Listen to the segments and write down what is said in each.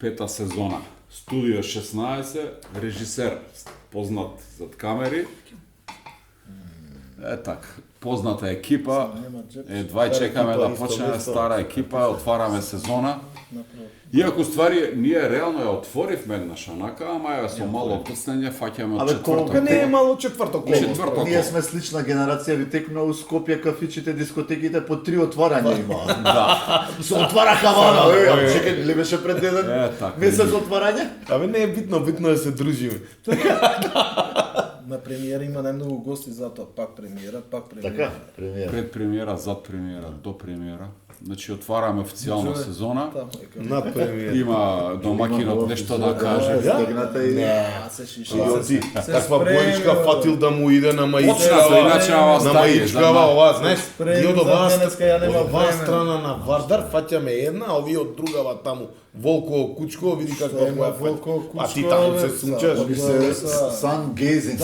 пета сезона. Студио 16, режисер, познат зад камери. Так, позната екипа. Едва чекаме да почне стара екипа, отвараме сезона. Иако ствари, ние реално ја отворивме еднаш онака, ама ја со мало отцнење фаќаме од четврток. Не е мало четврток. Ние сме слична генерација, ви текна у Скопје кафичите, дискотеките по 3 отварања имаа. Да. Се отвараха вара. Чекај, ли беше пред еден месец отварање? Абе не е битно, битно е се дружиме. На премиера има најмногу гости, затоа пак премиера. Така, премиера. Пред премиера, зад премиера, до премиера. Значи отвараме официјално сезона. Над премиера. Има домакинот нешто да каже. Стегната и... Се шиши. Каква боичка фатил да му иде на Почнато, маичкава. иначе ова На стари. маичкава, ова, знаеш, и од денеска ја нема оваа време. страна на Вардар фаќаме една, а овие од другава таму. Волково кучко, види каква Има моја Волково кучко. А ти таму се сунчаш. Би се sun gazing.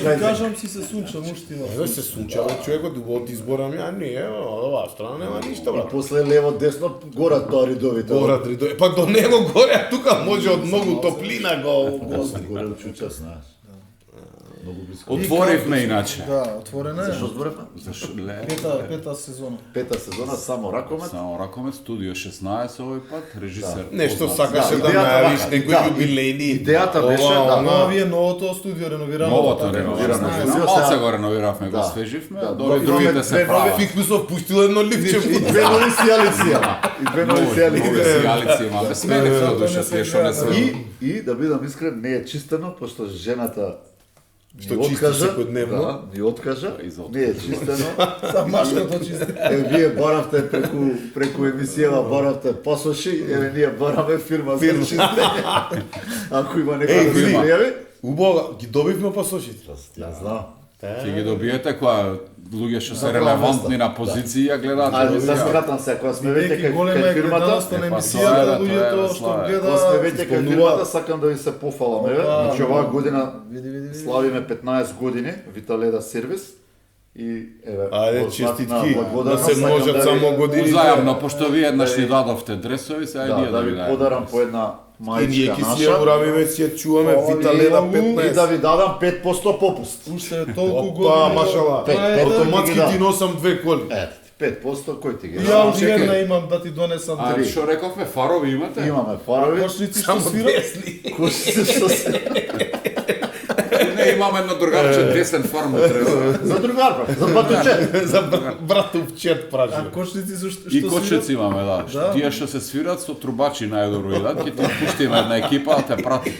Да кажам си се сунчам уштина. Еве се сунча, бе, човекот од избора ми, а не, од оваа страна нема ништо, И брат. после лево десно гора тоа ридовите. Гора три, пак до него горе, а тука може од многу топлина го гости. Горе од Чуча, знаеш. Многу близко. Отворивме иначе. Да, отворена е. Што зборевме? Зашо ле? Пета сезона. Пета сезона само ракомет. Само ракомет, студио 16 овој пат, режисер. Нешто познат. сакаше да идејата најавиш вака, некои да, јубилејни. идејата беше, да, Но овие новото студио реновирано. Новото реновирано. студио, Малце сега- го реновиравме, го Да. освеживме, Да, дори имаме другите се две нови прават. Фикусов пуштил едно ливче. И две нови сијалиција. И две нови Нови сијалиција. сијалици имаме, сменивме Да, душа, не се тие што не се... гледа, И да бидам искрен, не е чистено, пошто жената Што ни чисти откажа, секојдневно. да, ни откажа, Изотка. не е чистено. Са машкото чисто. Вие баравте преку емисијава баравте пасоши, ние бараме фирма за чистење. Ако има некој да се види. пријави, Убава, ги добивме пасошите. ја знам. Ќе ги добиете која луѓе што се На прво релевантни место. на позиција гледаат. Ајде, да телевизија. скратам се, кога сме веќе Веќе кај голема кај е фирмата, гледаноста на Е, па, емисијата, тоа е, луѓето тоа е, што слава. кога сме гледа. веќе кај спомнуваат. фирмата, сакам да ви се пофалам, еве. Опа. Значи оваа година Види. славиме 15 години Виталеда сервис и еве Ајде, во знак честитки, на да благодарност се сакам множат да ви- само години. Узајамно, пошто ви еднаш ни дадовте дресови, сега и Да, ние да да ви ви дајаме. подарам по една И ние мајчка ќе си ја наша урамиме, си ја чуваме Ова ви Виталеда многу. и да 15. ви дадам 5% попуст. Уште е толку Опа, години. машала. Пет, пет. Автоматски Да. ти носам две коли. 5% кој ти ги Ја дава? од една имам да ти донесам А три. што рековме, фарови имате? Имаме фарови, Кошници што Само свират. десни. кошици што се Не, имаме едно другарче, десен фарм треба. за другар, брат, за батуче. За братов чет А пражи. кошници што И свират? кочеци имаме, да. Да. Тие што се свират со трубачи најдобро идат, ќе ти пуштиме една екипа, да те прати.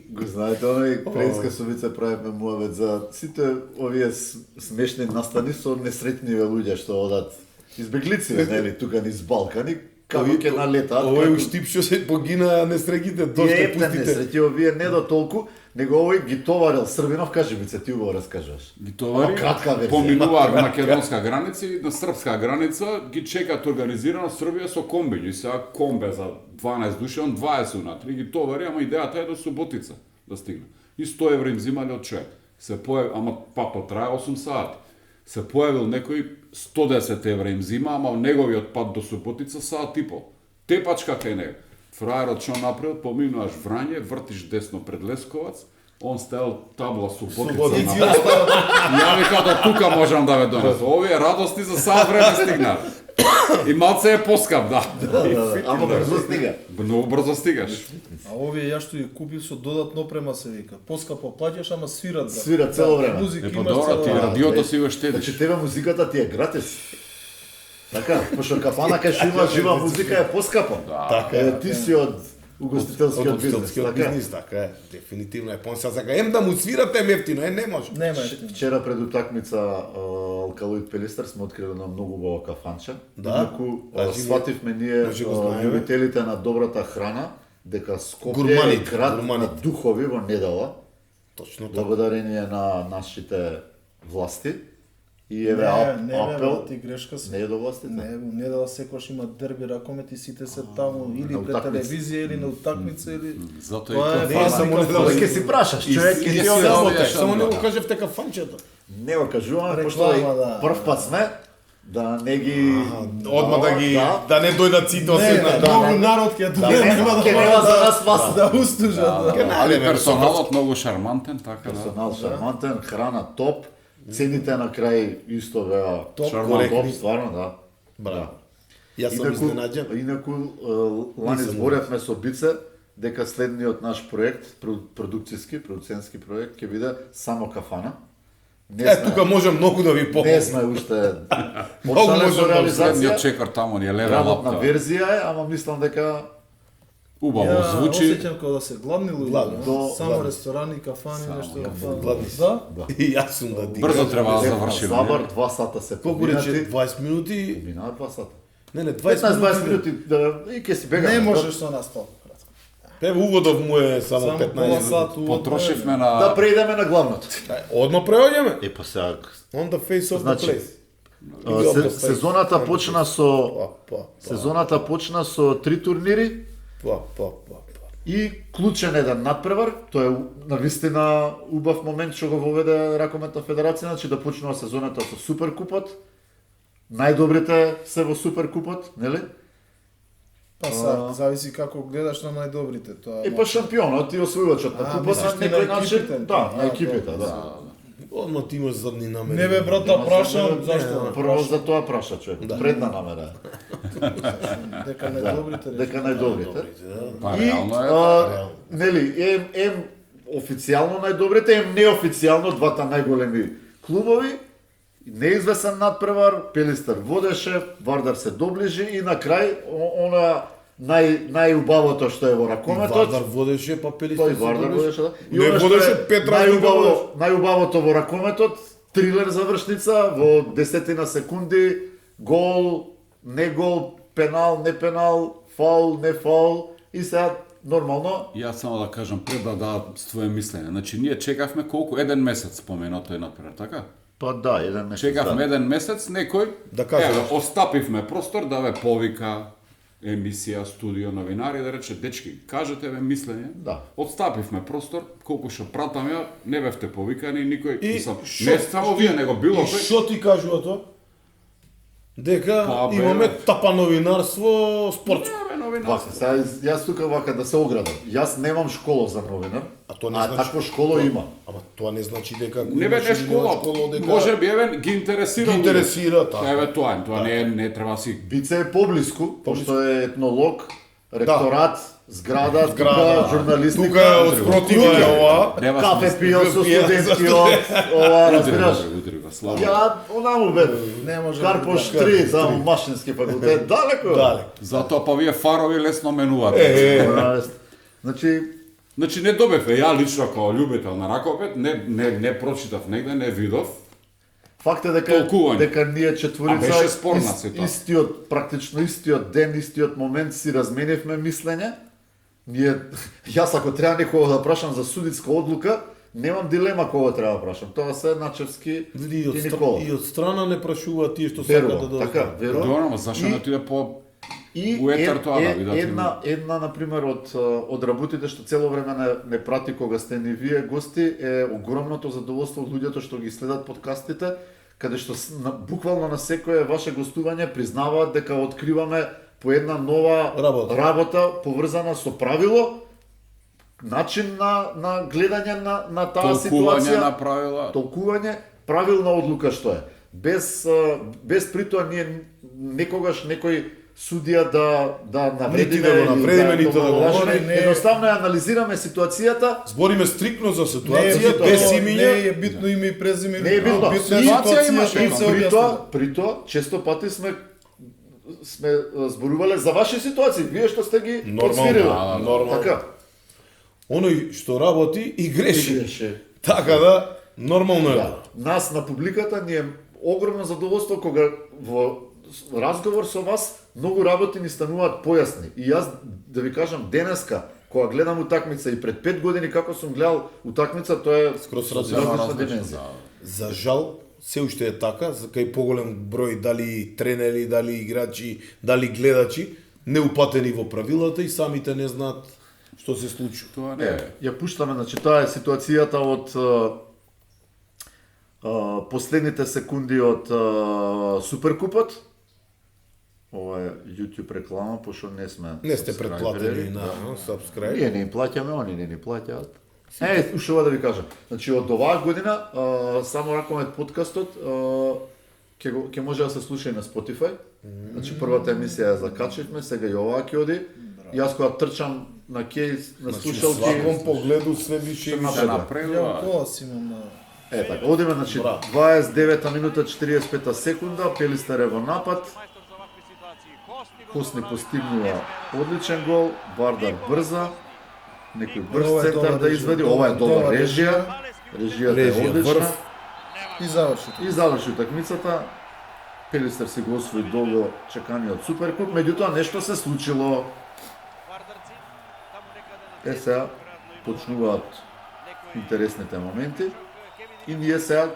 Го знаете, оној преска совица правевме муавет за сите овие смешни настани со несретниве луѓе што одат избеглици, нели, тука низ Балкани, како ќе налетаат. Овој како- уштип што се погина несрегите, доште Епте пустите. несрети, овие не до толку, него овој ги товарил Србинов, кажи ми се, ти го раскажаш. Ги товари, Ама кратка верзија. поминуваат македонска граница и на српска граница ги чекаат организирано Србија со комбињу. И сега комбе за 12 души, он 20 унатре, ги товари, ама идејата е до Суботица да стигне. И 100 евра им взимале од човек. Се појави, ама патот трае 8 сати. Се појавил некој 110 евра им взима, ама неговиот пат до Суботица саат и пол. Тепачка кај него. Фраерот што направил, поминуваш Врање, вртиш десно пред Лесковац, он ставил табла Суботица Суботица. на И ја вика до тука можам да ве донесам. Овие радости за саат време стигнаа. И малце е поскап, да. Ама брзо стига. Многу брзо стигаш. А овие ја што ги купив со додатно опрема се вика. Поскапо плаќаш, ама свират. брат. Свират цело време. Музика Е, па имаш добро, цело ти време. радиото си го штедиш. Значи тебе музиката ти е гратис. Така, пошто кафана кај што има жива музика е поскапа. Така е. Ти си од угостителскиот бизнес, Угостителскиот така? бизнес, така е. Дефинитивно е. Понса сака, ем да му свирате мефтино, не може. Нема ефтино. Вчера пред утакмица Алкалоид Пелистер сме открили едно многу убаво кафанче. Да? Инаку Кажи ми, свативме ние може го знаеме. љубителите на добрата храна дека Скопје е Гурманите, град на гурманите. духови во недела, Точно така. благодарение на нашите власти. И еве Не, апел, брат, ти грешка се. не е до властите. Не, не да секојаш има дерби ракомет и сите се таму или на пред утакмица. телевизија или на утакмица или Затоа Тоа и е тоа не е фана. само фана. недела. Ќе си прашаш, човек, и ќе си ти одам. одам. Само не го кажевте кафанчето. Не го кажуваме, Реклама, пошто да. прв пат сме, да не ги Одма да ги да, да не дојдат сите од Не, една многу народ ќе да, дојде, нема за нас вас. да устужат. да. Али персоналот многу шармантен, така да. Персонал шармантен, храна топ, цените на крај исто беа Топ, топ, коректни. стварно, да. Браво. Јас сум изненаđен. Инаку, лани зборевме со Бице, дека следниот наш проект, продуцентски проект, ќе биде само кафана. Тука може многу да ви не помогне. сме уште Многу почнале може со да реализација. Следниот чекор таму ни е левел Работна ап. верзија е, ама мислам дека Убаво звучи. Осеќам како да се гладни луѓе. Гладни, да. до- Само гладни. ресторани, кафани, нешто. Гладни се. Да? И јас сум да ти. Брзо кажам. треба да Лев на завршиме. Забар 2 сата се Колку рече поминати. 20 минути? Минаа 2 сата. Не, 20 15-20 минути да и ќе си бегаме. Не можеш со нас тоа. Еве уводов му е само Само 15 пола минути. сат увод. Потрошивме Да на преидеме на главното. Одма преоѓаме. Па сега On the face of Значи, the place. сезоната почна со сезоната почна со 3 турнири Па. и клучен еден надпревар. Тоа е навистина убав момент што го воведе Ракометна федерација, значи да почнува сезоната со Суперкупот. Најдобрите се во Суперкупот, нели? Па са, зависи како гледаш на најдобрите, тоа. И па шампионот и освојувачот на купот мислиш на ти некој на начин, екипите? да, на А, екипите, да. Одма ти имаш задни намери. Не бе брат да прашам, зашто? не, Прво за тоа праша човек. Предна намера. Дека најдобрите. Дека најдобрите. па И реално е. нели ем официјално најдобрите, ем неофицијално двата најголеми клубови. Неизвесен надпревар, Пелистер водеше, Вардар се доближи и на крај она најубавото што е во ракометот. Вардар водеше, па Пелистер Тој Вардар водеше, да. И Не она што водеше, е пет разлика водеше. најубавото во ракометот, трилер завршница во 10 секунди, гол, не гол, пенал, не пенал, фаул, не фаул и сега нормално Јас само да кажам пред да дадат своје мислење. Значи ние чекавме колку еден месец споменато е напред, така? па да, еден месец. Чекавме да. еден месец некој Да каже еве, нешто. остапивме простор да ве повика емисија, студио, новинари да рече дечки, кажете ве мислење. Да. Отстапивме простор, колку што пратам ја, не бевте повикани никој. И Мислам, шо- не само вие, него било И кој. што ти кажува тоа? Дека Па, бе, имаме тапа новинарство спортско. Не, бе, новинарство. Вака, сега јас тука вака да се оградам. Јас немам школа за новинар, А тоа не а значи- такво школа има. Ама тоа не значи дека ако Не бе, имаш не или нема школа, дека може би еве ги интересира. Ги интересира, така. Еве тоа не треба си. Бице е поблиску, пошто е етнолог, ректорат, зграда, Зграда. тука журналистика. Тука е од спротива е ова. Нема Кафе смисла. пио со Пие, студентскиот, ова, разбираш? Удри го, слава. Ја, онаму бе, Не може Карпош да 3, само машински факултет, далеко. Дале. Затоа па вие фарови лесно менувате. Значи, Значи не добеве, ја лично како љубител на ракопет, не прочитав негде, не видов. факт е дека Толкување. дека ние четворица А беше спорна ситуација. истиот практично истиот ден, истиот момент си разменивме мислење. Ние јас ако треба некого да прашам за судитска одлука, немам дилема кого треба да прашам. Тоа се Начевски Види, и Никола. и од страна не прашува тие што сакаат да Верувам, дознаат. така, верувам. Добро, зашто И- не отиде по И у етер тоа да видат. една например од работите што цело време не прати кога сте ни вие гости е огромното задоволство од луѓето што ги следат подкастите, каде што буквално на секое ваше гостување признаваат дека откриваме по една нова работа поврзана со правило, начин на гледање на таа толкување ситуација, на правила. толкување, правилна одлука што е. Без притоа ние некогаш некој судија да навредиме Нити да го навредиме, или нити да го лажеме. говори, не. Едноставно ја анализираме ситуацијата. Збориме стрикно за Не е ситуација, битно, без не имиња. е битно име и презиме. Не е битно. Битна е Ситуација ситуација, имаше, што се објасни. При тоа често пати сме зборувале за ваши ситуации, вие што сте ги подсвириле. нормално. Така. Оној што работи и греши. Греше. Така да, нормално е. Да. Нас на публиката ни е огромно задоволство кога во разговор со вас многу работи ни стануваат појасни. И јас да ви кажам денеска кога гледам утакмица и пред 5 години како сум гледал утакмица, тоа е Скроз различна различно, димензија. да. За жал, се уште е така, за кај поголем број дали тренери, дали играчи, дали гледачи, неупатени во правилата и самите не знаат што се случува. Тоа не е. Ја пуштаме, значи тоа е ситуацијата Последните секунди од Суперкупот. Ова е YouTube реклама, пошто не сме Не сте сабскрайбери. претплатени на subscribe. Ние не им плаќаме, они не ни плаќаат. Уште ова да ви кажам. Значи од оваа година само Ракомет подкастот ќе може да се слуша и на Spotify. Значи првата емисија ја закачивме, сега и оваа ќе оди. Јас кога трчам на кейс, на слушалки, Сваком погледу све више и Се више. Ја напредува. голос имам на... така, одиме, значи, Браво. 29 минута 45 секунда, Пелистер е во напад, Косни постигнува одличен гол, Вардар брза, некој Ова брз е центар добра да режија, извади, ова е добра добра режија, режијата е Режија, одлична, врв. И заврши. и заврши утакмицата, Пелистер си го освои долго чеканиот Суперкуп, меѓутоа нешто се случило. Сега почнуваат интересните моменти и ние сега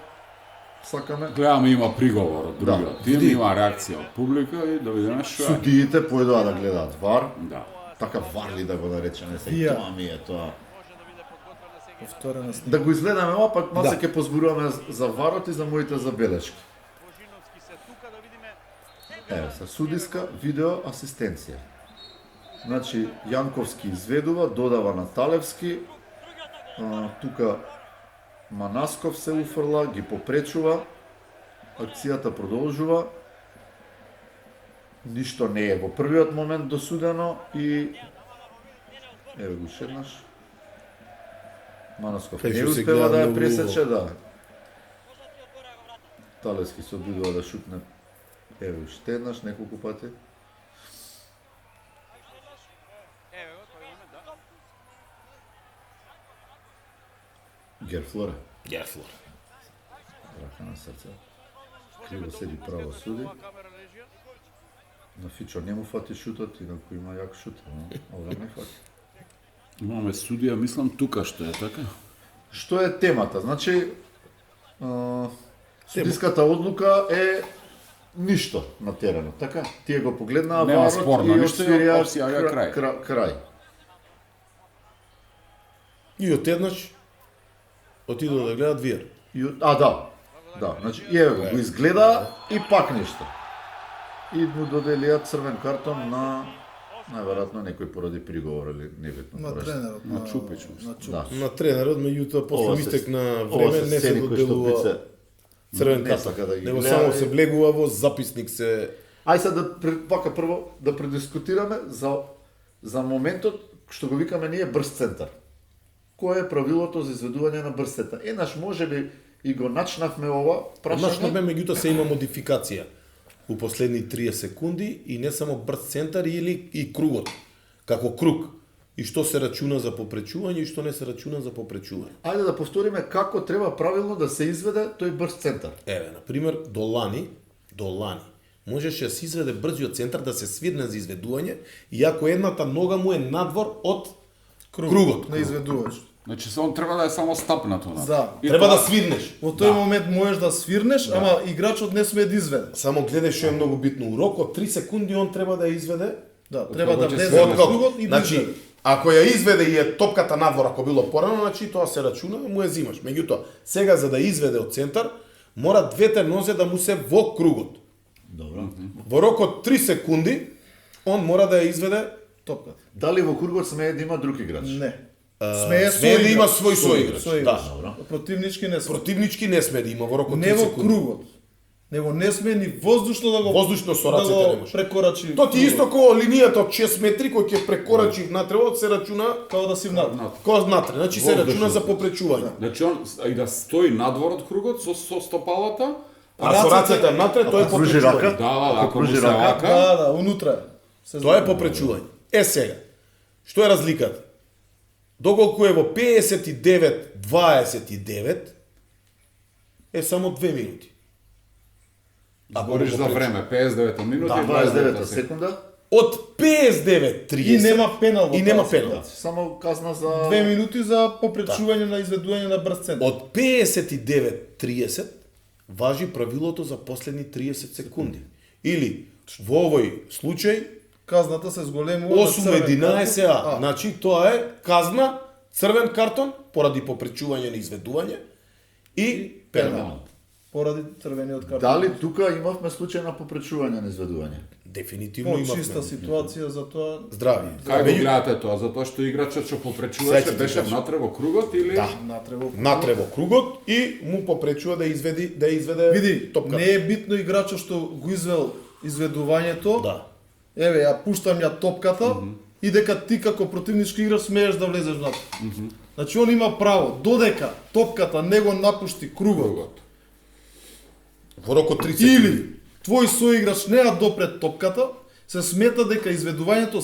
сакаме Гледаме има приговор од Да. другиот тим, има реакција од публика и да видиме што е. судиите појдоа да гледаат ВАР, Да. така ВАР ли да го наречеме се, Вија. тоа ми е тоа. Повторена снимка. Да го изгледаме ова, пак малце Да. ќе позборуваме за варот и за моите забелешки. Еве се, судиска видео асистенција. Значи, Јанковски изведува, додава на Талевски, тука Манасков се уфрла, ги попречува, акцијата продолжува, ништо не е во првиот момент досудено и еве го шеднаш. Манасков Кај не што се успева гледа да ја многу пресече, да. Талевски се обидува да шутне, еве уште еднаш, неколку пати. Герфлора, Герфлор. рака на срце. Криво седи, право суди. На Фичо не му фати шутот, инаку има јак шут, ова не фати. Имаме судија, мислам тука што е така. Што е темата? Значи, судиската одлука е ништо на теренот, така? Тие го погледнаа Нема варот спорно и ништо, отсвирија опција ја крај. И отеднаш отидоа да гледат VR. Да. Да, значи и еве го изгледа и пак ништо. И му доделија црвен картон на најверојатно некој поради приговор или небитно. На поради- тренерот. На Чупич, На Да. Чупич. На тренерот, меѓутоа после Ова се- истек на ова време се не се сцени кои што доделува Пице црвен не картон. сака да ги Него гледа само и- се влегува во записник се. Ај сега вака прво да предискутираме за моментот што го викаме ние брз центар. Кое е правилото за изведување на брз центар? Еднаш можеби и го начнавме ова Нашно прашање. бе, меѓутоа се има модификација у последни 30 секунди и не само брз центар или и кругот, како круг. И што се рачуна за попречување и што не се рачуна за попречување. Ајде да повториме како треба правилно да се изведе тој брз центар. Еве, на пример, до лани можеше да се изведе брзиот центар да се свирне за изведување, иако едната нога му е надвор од кругот. На изведувач. Значи он треба да е само стапнато на. Да. И Треба тоа- да свирнеш. Во тој момент можеш да свирнеш, ама играчот не смее да изведе. Само гледај што е многу битно. У рок од 3 секунди он треба да ја изведе. Да, треба да Од влезе во Откако? кругот и да Значи, изведе. ако ја изведе и е топката надвор, ако било порано, значи тоа се рачуна, му ја зимаш. Меѓутоа, сега за да изведе од центар, мора двете нозе да му се во кругот. Добро. Во рок од 3 секунди, он мора да ја изведе. Топката. Дали во кругот смее да има друг играч? Не. Смее да има свој соиграч. Соиграч. Да. Противнички не смее. Противнички не смее да има во рок од 3 Не во секунди. кругот. Него не смее ни воздушно да го Воздушно со рацете да не го може. прекорачи. Тоа ти исто како линијата од 6 метри кој ќе прекорачи внатре, се рачуна Као да си внатре. кој внатре, значи се Воздушно. рачуна за попречување. Значи он и да стои надвор од кругот со стопалата. А со рацете внатре тоа е кружи попречување. рака? Да, ако му кружи се рака, вака. Да, унутра е. Се Тоа е знае. попречување. Сега, што е разликата? Доколку е во 59-29, е само 2 минути. Збориш за време, 59 минути, Да, 29 секунда. Од 59-30 И нема пенал во и нема таа пенал. Само казна за 2 минути за попречување на изведување на брз центар. Од 59-30 важи правилото за последни 30 секунди. Или во овој случај Казната се зголемува на црвен 8-11 картон. а. Значи тоа е казна, црвен картон поради попречување на изведување и пенал. поради црвениот картон. Дали тука имавме случај на попречување на изведување? Дефинитивно По чиста имавме. ситуација за тоа. Здрави. Кај го гледате тоа? Затоа што играчот што попречуваше Сеќате беше се. внатре во кругот или Да. Натрево. Натрево кругот и му попречува да изведе Види, топката. не е битно играчот што го извел изведувањето. Да. Еве, ја пуштам ја топката и дека ти како противнички играч смееш да влезеш внатре. Значи он има право додека топката не го напушти кругот, кругот? Во рок од 3 секунди. или твој соиграч не ја допре топката, се смета дека изведувањето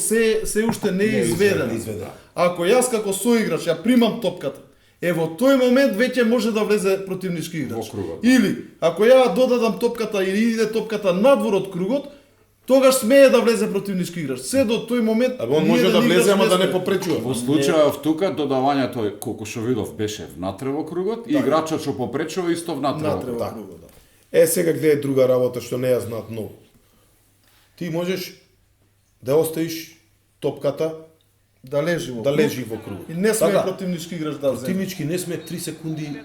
се уште не е изведено. изведено. Ако јас како соиграч ја примам топката, во тој момент веќе може да влезе противнички играч. Во кругот. Или ако ја додадам топката или иде топката надвор од кругот, тогаш смее да влезе противнички играч. Се до тој момент А он може да ниеден влезе, играч ама да не смее. попречува. Во случајов тука додавањето колку што видов беше внатре во кругот и играчот што попречува исто внатре во Натре кругот. во кругот, да. Сега гледај друга работа што не ја знаат многу. Ти можеш да оставиш топката Да лежи во да круг. лежи во кругот. И не смее Така, противнички играч да земе. Противнички не сме 3 секунди.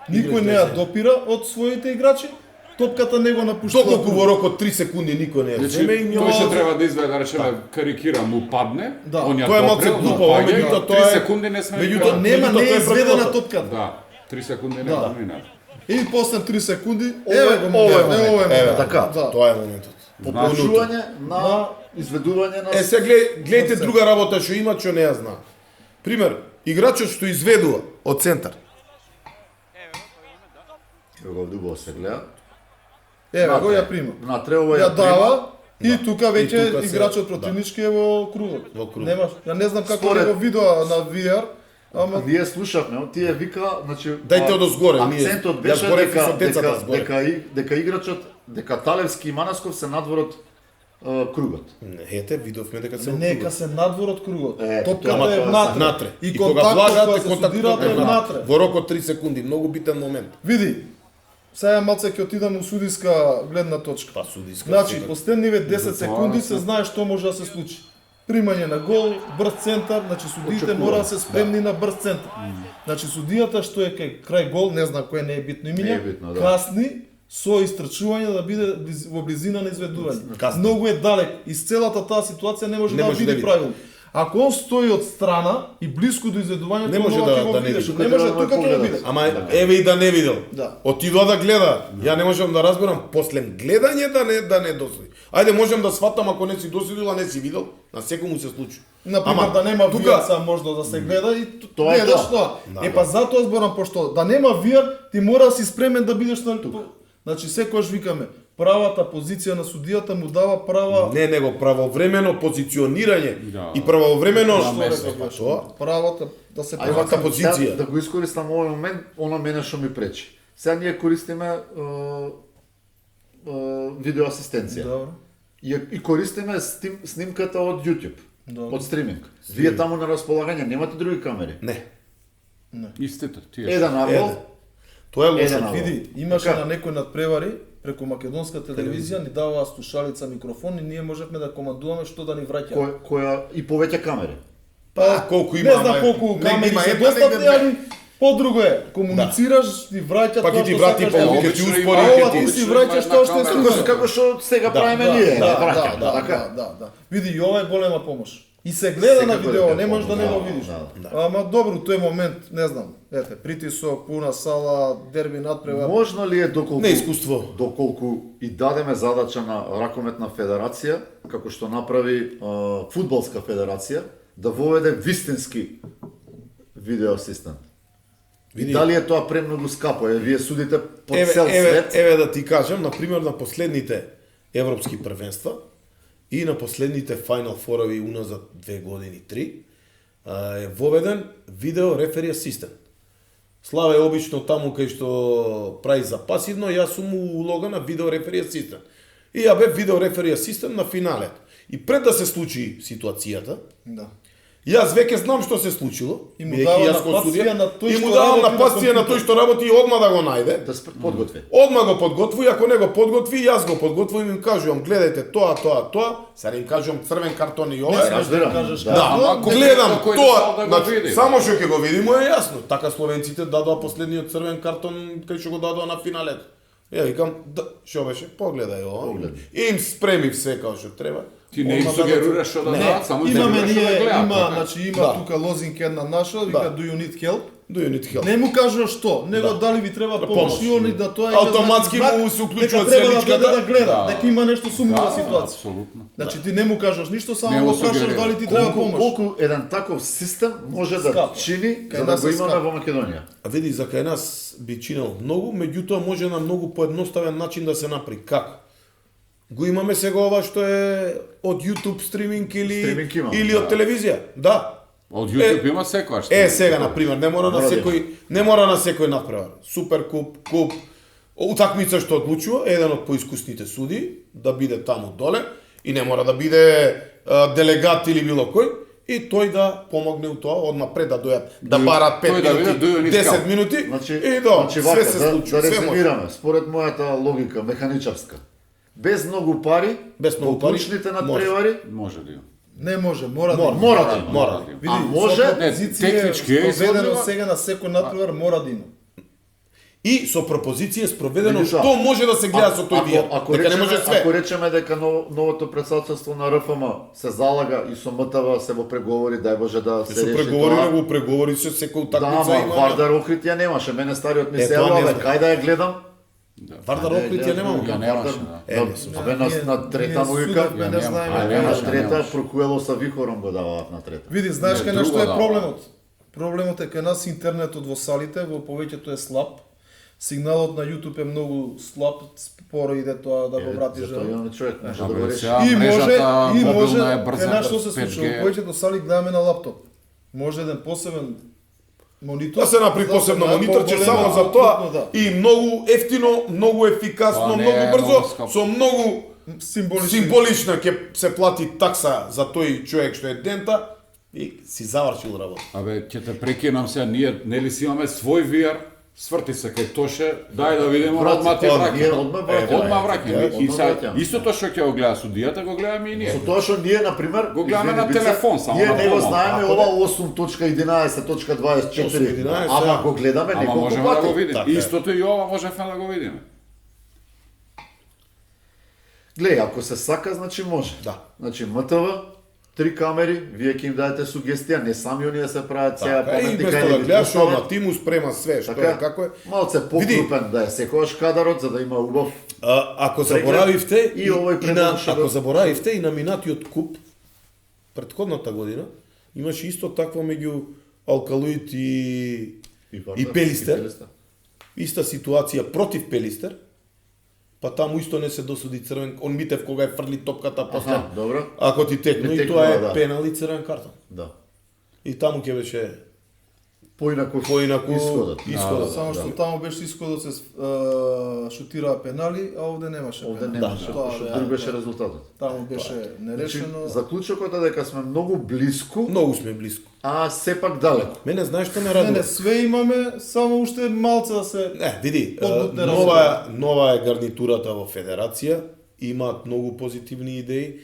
Никој не ја допира од своите играчи, топката не го напуштува. Доколку во рок од 3 секунди никој не ја Значи, земе и тој што ќе треба да изведе, да речеме, карикира, му падне, Да. он ја Тоа е малце допрел, глупаво, напаѓа, меѓутоа и тоа 3 е- секунди не сме меѓутоа, играли. Нема, не Тоа е е изведена правилото. топката. Да, 3 секунди не Да. да минат. И после 3 секунди, Ова еве е- го ова е момент, момент. ова е Еве, момент. така, Да. Тоа е моментот. Попречување на изведување на... Сега гледайте друга работа што има што не ја знам. Пример, играчот што изведува од центар. Го дубо се гледа. Еве го ја прима. Натре ова Ја дава и тука И веќе тука се- играчот противнички е во кругот. Во кругот. Немаш, ја не знам како Според- го видоа на VR, ама Ние слушавме, тие вика, значи Дајте одозгоре, ние- акцентот јас беше зборев и дека со децата дека, зборев. дека играчот, дека Талевски и Манасков се надвор од кругот. Ете, видовме дека се нека се надвор од кругот. Е, Топката тоа е е внатре. натре. И кога контактот влажат, кога се судираат е внатре. Во рок од 3 секунди, многу битен момент. Види, сега малце ќе отидам у судиска гледна точка. Па судиска. Значи, секако. последниве 10 За тоа секунди се- се знае што може да се случи. Примање на гол, брз центар, значи судиите Очекувано. мора да се спремни на брз центар. Значи судијата што е крај гол, не знам кој не е битно имиња, Не е битно, да. касни со истрчување да биде во близина на изведување. Касни. Многу е далек. Из целата таа ситуација не може Не да може да види види. правилно. Ако он стои од страна и блиску до изведувањето, Не може ова да- ќе го да не видиш. види. Не може, тука ќе го видиш. Ама еве и да не видел. Да. Отидоа да гледа. Ја не можам да разберам после гледање да не досуди. Ајде можам да сватам ако не си досудил, а не си видел, на секој се случи. Например, да нема тука- VR сам можно да се гледа и Тоа е гледаш тоа. тоа. Да, Па затоа зборам пошто да нема VR, ти мора да си спремен да бидеш на Значи секогаш викаме, правата позиција на судијата му дава права Не него правовремено позиционирање Да. и правовремено Да, место, па тоа. правата да се Правата Правата позиција. позиција. Да го искористам овој момент, оно мене што ми пречи. Сега ние користиме видео асистенција. Добро. И користиме снимката од YouTube, Добро. од стриминг. Вие таму на располагање немате други камери. Не. Истите, тие. Еден авол, Еде. Тоа е лошо. Еден авол. Види, имаше Така. на некој надпревари преку македонска телевизија ни даваа слушалица, микрофон и ние можевме да командуваме што да ни враќа. која и повеќе камери. Па, колку има, Не знам ама, колку негде камери има се една, достапни, негде али подруго е. Комуницираш, ти враќа Па тоа ќе ти што врати сакаш повеќе, да ти Обично успори, има- ќе ова ти... ти си Обично враќаш има тоа една што е камера. слушано. Како што сега правиме ние, враќаме, така? Да. Види, и ова е голема помош. И се гледа на Секако е видео, дека не можеш да не го помош, видиш. да. Ама добро, тој момент, не знам, ете, притисок, пуна сала, дерби надпревар. Можно ли е доколку Неискуство. доколку и дадеме задача на Ракометна федерација, како што направи фудбалска федерација, да воведе вистински видео асистент? Види. И дали е тоа премногу скапо? Вие судите по цел свет. Еве да ти кажам, на пример на последните европски првенства и на последните Final Four-ови уназад 2 години, 3, е воведен видео рефери асистент. Слава е обично таму кај што прави за пасивно, јас сум улога на видео рефери асистент. И ја бев видео рефери асистент на финалето. И пред да се случи ситуацијата, Да. јас веќе знам што се случило, И му бидејќи дава јас го напастија судија, на тој и што му давам работи на напастија на тој компјутер. што работи и одма да го најде. Да се подготви. Одма го подготвуј, ако не го подготви, јас го подготвувам и им кажувам, гледајте тоа, сега им кажувам црвен картон и ова. Не смеш да разбирам, кажеш да. Да, како, ако не гледам треба кој тоа, да го значи, види. само што ќе го види му е јасно. Така словенците дадоа последниот црвен картон кај што го дадоа на финалето. Ја викам, да, што беше? Погледај ова. Погледај. И им спремив се како што треба. Ти не им Одма сугерираш што да Не, дадат, само Имаме сугерираш што да ние, гледаат. има, така? значи има Да. тука лозинка една наша, вика Да. do you need help? Do you need help? Не му кажува што, него дали ви треба помош помош. и они да тоа Автоматски знак му се уклучува дека треба целичката. да гледа, Да. дека има нешто сумнива Да, ситуација. апсолутно. Значи ти не му кажеш ништо, Не само му го прашаш сугерира. дали ти треба помош. Колку еден таков систем може да Скапа. чини Кај за да нас го е имаме скапа. во Македонија? А види, за кај нас би чинел многу, меѓутоа може на многу поедноставен начин да се направи. Како? Го имаме сега ова што е од YouTube стриминг Стриминг имаме, или да. од телевизија. Да. Од YouTube има секојаш. Сега на пример, не мора на Мора да секој надпревар. Супер куп, утакмица што одлучува еден од поискусните суди да биде таму доле и не мора да биде делегат или било кој и тој да помогне у тоа однапред да дојат да барат 5 тој да биде дојде минути, низ 10 кап. минути Значи, и значи све вака, се да, случува, да све може. резюмираме, според мојата логика, механичарска. Без многу пари, Без многу во пари, клучните може. надпревари, Може да има. Не може, мора да. Мора. има. мора да има. Мора да Види, А може? со Не, пропозиција технички е спроведено изводливо. сега на секој надпревар мора да има. И со пропозиција спроведено Меѓутоа, што може да се гледа со тој ако- вијар. ако Дека не речеме- може све. Ако речеме дека новото председателство на РФМ се залага и со МТВ се во преговори, дај Боже да се Со реши преговори тоа. него преговори со секој Да, утакмица ама има. Вардар Охрид ја немаше. Мене стариот ми Е, се тоа не јавува, бе, знам. кај да ја гледам? Вардар Охрид ја немам. Ја немаше, да. Абе на трета му вика. Судевме, не Ја знаеме. немам. А немаше, на трета немаше. Прокуело са вихором го даваат на трета. Види, знаеш Не, кај нас што друго е да, проблемот? Проблемот е кај нас интернетот во салите, во повеќето е слаб. Сигналот на YouTube е многу слаб, споро иде тоа да го вратиш. Затоа имаме човек, може да Абе, го реши. сега И може, мрежата и може, мобилна е кај брза, нас што се случува, 5G. во повеќето сали гледаме на лаптоп. Може еден посебен монитор. Да се направи за да посебно се мониторче најголема само за крупно, тоа да. и многу ефтино, многу ефикасно, Тоа не многу е брзо, многу скапо. со многу Символично. символично ќе се плати такса за тој човек што е дента и си завршил работа. Абе, ќе те прекинам сега, ние нели си имаме свој VR, сврти се кај Тоше, дај да видиме, Врати, одма ти тоа, враќаме. ние одма враќаме. Одма враќаме. И Одма сега, враќаме. истото што ќе го гледа судијата, го гледаме и ние. Со тоа што ние, например, Го гледаме извини, на Бице, телефон, само ние на не го помал. знаеме Ако ова не- 8.11.24, 8.11, ама да. го гледаме Ама неколку можеме да го пати. видиме. Така е. Истото и ова можевме да го видиме. Глеј, ако се сака, значи може. Да. Значи МТВ, 3 камери, вие ќе им дадете сугестија, не сами оние се прават сега Така, и паметни вместо кај да ги гледаш постават. ова, ти му спрема све, што Така, е, како е. малце покрупен да е секојаш кадарот, за да има убав. Ако Преглед заборавивте и овој предаваш да- ако заборавивте и на минатиот куп претходната година имаше исто такво меѓу Алкалуит и Вардар, Пелистер. Пелистер. Иста ситуација против Пелистер. Па таму исто не се досуди црвен, он Митев кога е фрли топката после. Аха, добро. Ако ти текне Не и текнува, тоа е да. пенал и црвен картон. Да. И таму ќе беше Поинаку поинаку исходот. исходот. Само што таму беше исходот се шутираа пенали, а овде немаше. Овде пенали. немаше, Тоа што бе, друг беше резултатот. Таму беше Значи, нерешено. заклучокот е дека сме многу блиску, Многу сме блиску. а сепак далеко. Мене знаеш што ме Не, радува? не, све имаме, само уште малце да се... Не, види, Подбутне нова е гарнитурата во Федерација, имаат многу позитивни идеи,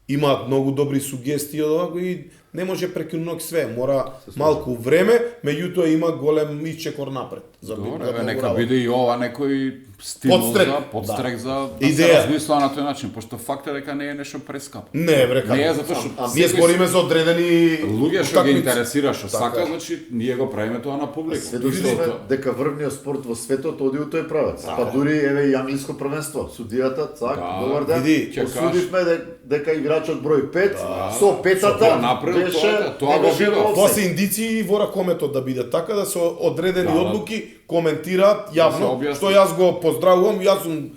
имаат многу добри сугестии од овако и не може преку ног све, мора малку време, меѓутоа има голем исчекор напред. За Добре, да бе, го нека работи. биде и ова некој стимул Подстрек. за подстрек за да Идеја. се размисла на тој начин, пошто факт е дека не е нешто прескапо. Не, бре, Не е како? затоа што Ние секој збориме за одредени луѓе што ги утакмици. интересира што Така сака, е. значи ние го правиме тоа на публика. Сведоци сме дека врвниот спорт во светот оди у тој правец. Па дури еве и англиско првенство, судијата, цак, Да, добар ден. види, ќе Осудивме дека играчот број 5 со Со петата тоа напред, беше тоа го негативно видов. Тоа офсайд. се индиции во ракометот да биде така, да се одредени Да, да. одлуки коментираат јавно, Да се објасни. што јас го поздравувам, јас сум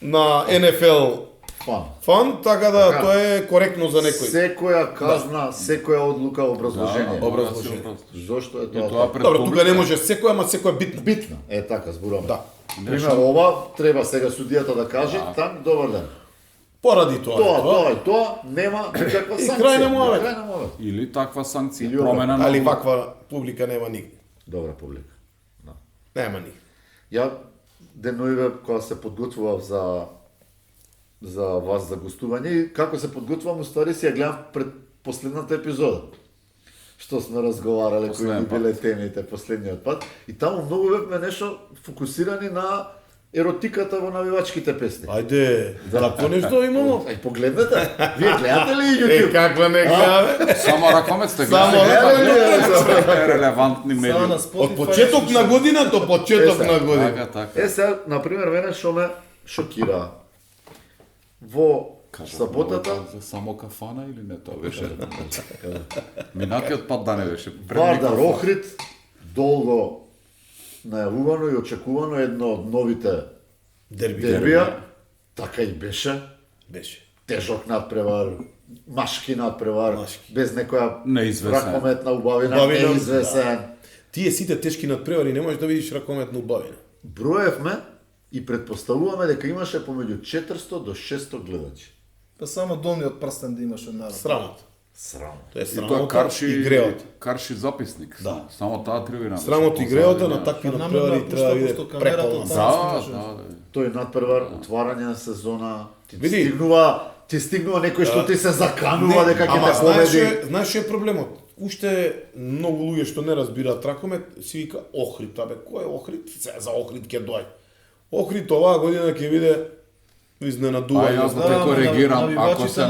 на НФЛ Фан. фан, така да Така. тоа е коректно за некој. Секоја казна, секоја одлука образложение. Да, Образложение. Зошто е И тоа? тоа така? пред Добро, тука публика. не може секој, ама секој е битно. Битно. Е така зборуваме. Да. Пример ова треба сега судијата да каже, там добар ден. Поради тоа. Тоа и тоа нема никаква И санкција. крај на муавет. Крај на муавет. Или таква санкција, Или промена на Али одлука. ваква публика нема нигде. Добра публика. Да. Нема нигде. Ја деновиве кога се подготвував за вас за гостување и како се подготвувам, уствари си ја гледам пред последната епизода. Што сме разговарале, кои Последен би биле темите последниот пат. И таму многу бевме нешто фокусирани на еротиката во навивачките песни. Ајде, такво нешто имало? Ај погледнете. Вие гледате ли YouTube? Каква не гледаме? Само ракомет сте Само гледали. Релевантни Само медии. на Spotify. Од почеток на година до почеток на година. Така, така. Е, сега, например, мене што ме шокира. Во саботата, За само кафана или не тоа беше? Минатиот пат да не беше. Вардар Охрид, долго најавувано и очекувано едно од новите Дерби. дербија, така и беше. Беше. Тежок надпревар, машки надпревар, Машки. без некоја Неизвесен. ракометна убавина, Убавина, неизвесен. Тие сите тешки надпревари не можеш да видиш ракометно убавина. Броевме и предпоставуваме дека имаше помеѓу 400 до 600 гледачи. Па само долниот прстен да имаше народ. Срамота. Срамно. Тоа е И тоа срамота карши и греот. Карши записник. Да. Само таа трибина. Срамота и греота на такви Па надпревари намерно, треба да биде пошто камерата преполна. тamo Да, да. Тој надпревар, отварање на сезона, ти Види. стигнува некој што ти се заканува дека ќе ама те победи. знаеш што е проблемот? Уште многу луѓе што не разбираат ракомет си вика Охрид, табе кој е Охрид? Се за Охрид ќе доаѓа. Охрид оваа година ќе биде А изненадување. јас да те коригирам, ако се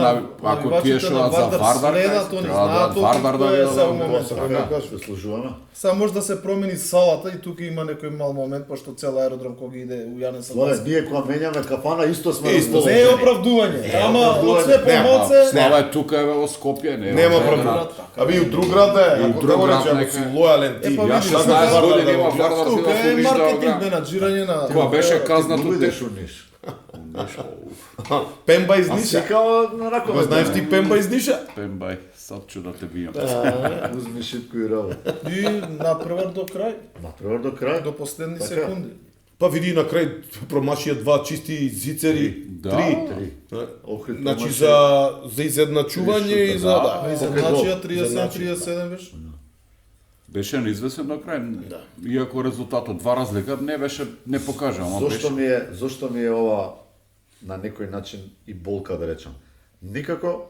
ако тие шоат за Вардар, следат, они треба знаат да Вардар да кој е за биде. момент. Така, заслужуваме. Сега може да се промени салата и тука има некој мал момент, пошто цел аеродром кога иде у Јанес Славе, Сабаски. ние кога менјаме кафана исто сме Исто. расположени. Не е оправдување, ама оправдување. од све Нема. помалце, Слава е тука е во Скопје, не. Нема во проблем. Белград. Аби и у друг град е, И у ако друг те град рече, ако нека си е. лојален ти. Е, па Јас видиш, 16 Вардар години да има го Вардар тука да е се маркетинг, унижава. менаџирање на... Кога беше казнато Идеш те. у Ниш. Пемба из А Ниша. сега на Го ракомет. знаеш ти Пемба из Ниша? Пембај, сад чу да те бијам. Узми шитко и работа. И напревар до крај, Напревар до крај. до последни Така. секунди. Па види на крај промашија два чисти зицери, Да. три. Охрид Значи промашија. за изедначување и за Да. да. И за Окей, начија гол. 37-37 беше. Беше неизвесен на крај. Иако резултатот два разлика не беше, не покажа, ама Зошто ми е ова на некој начин и болка да речам. Никако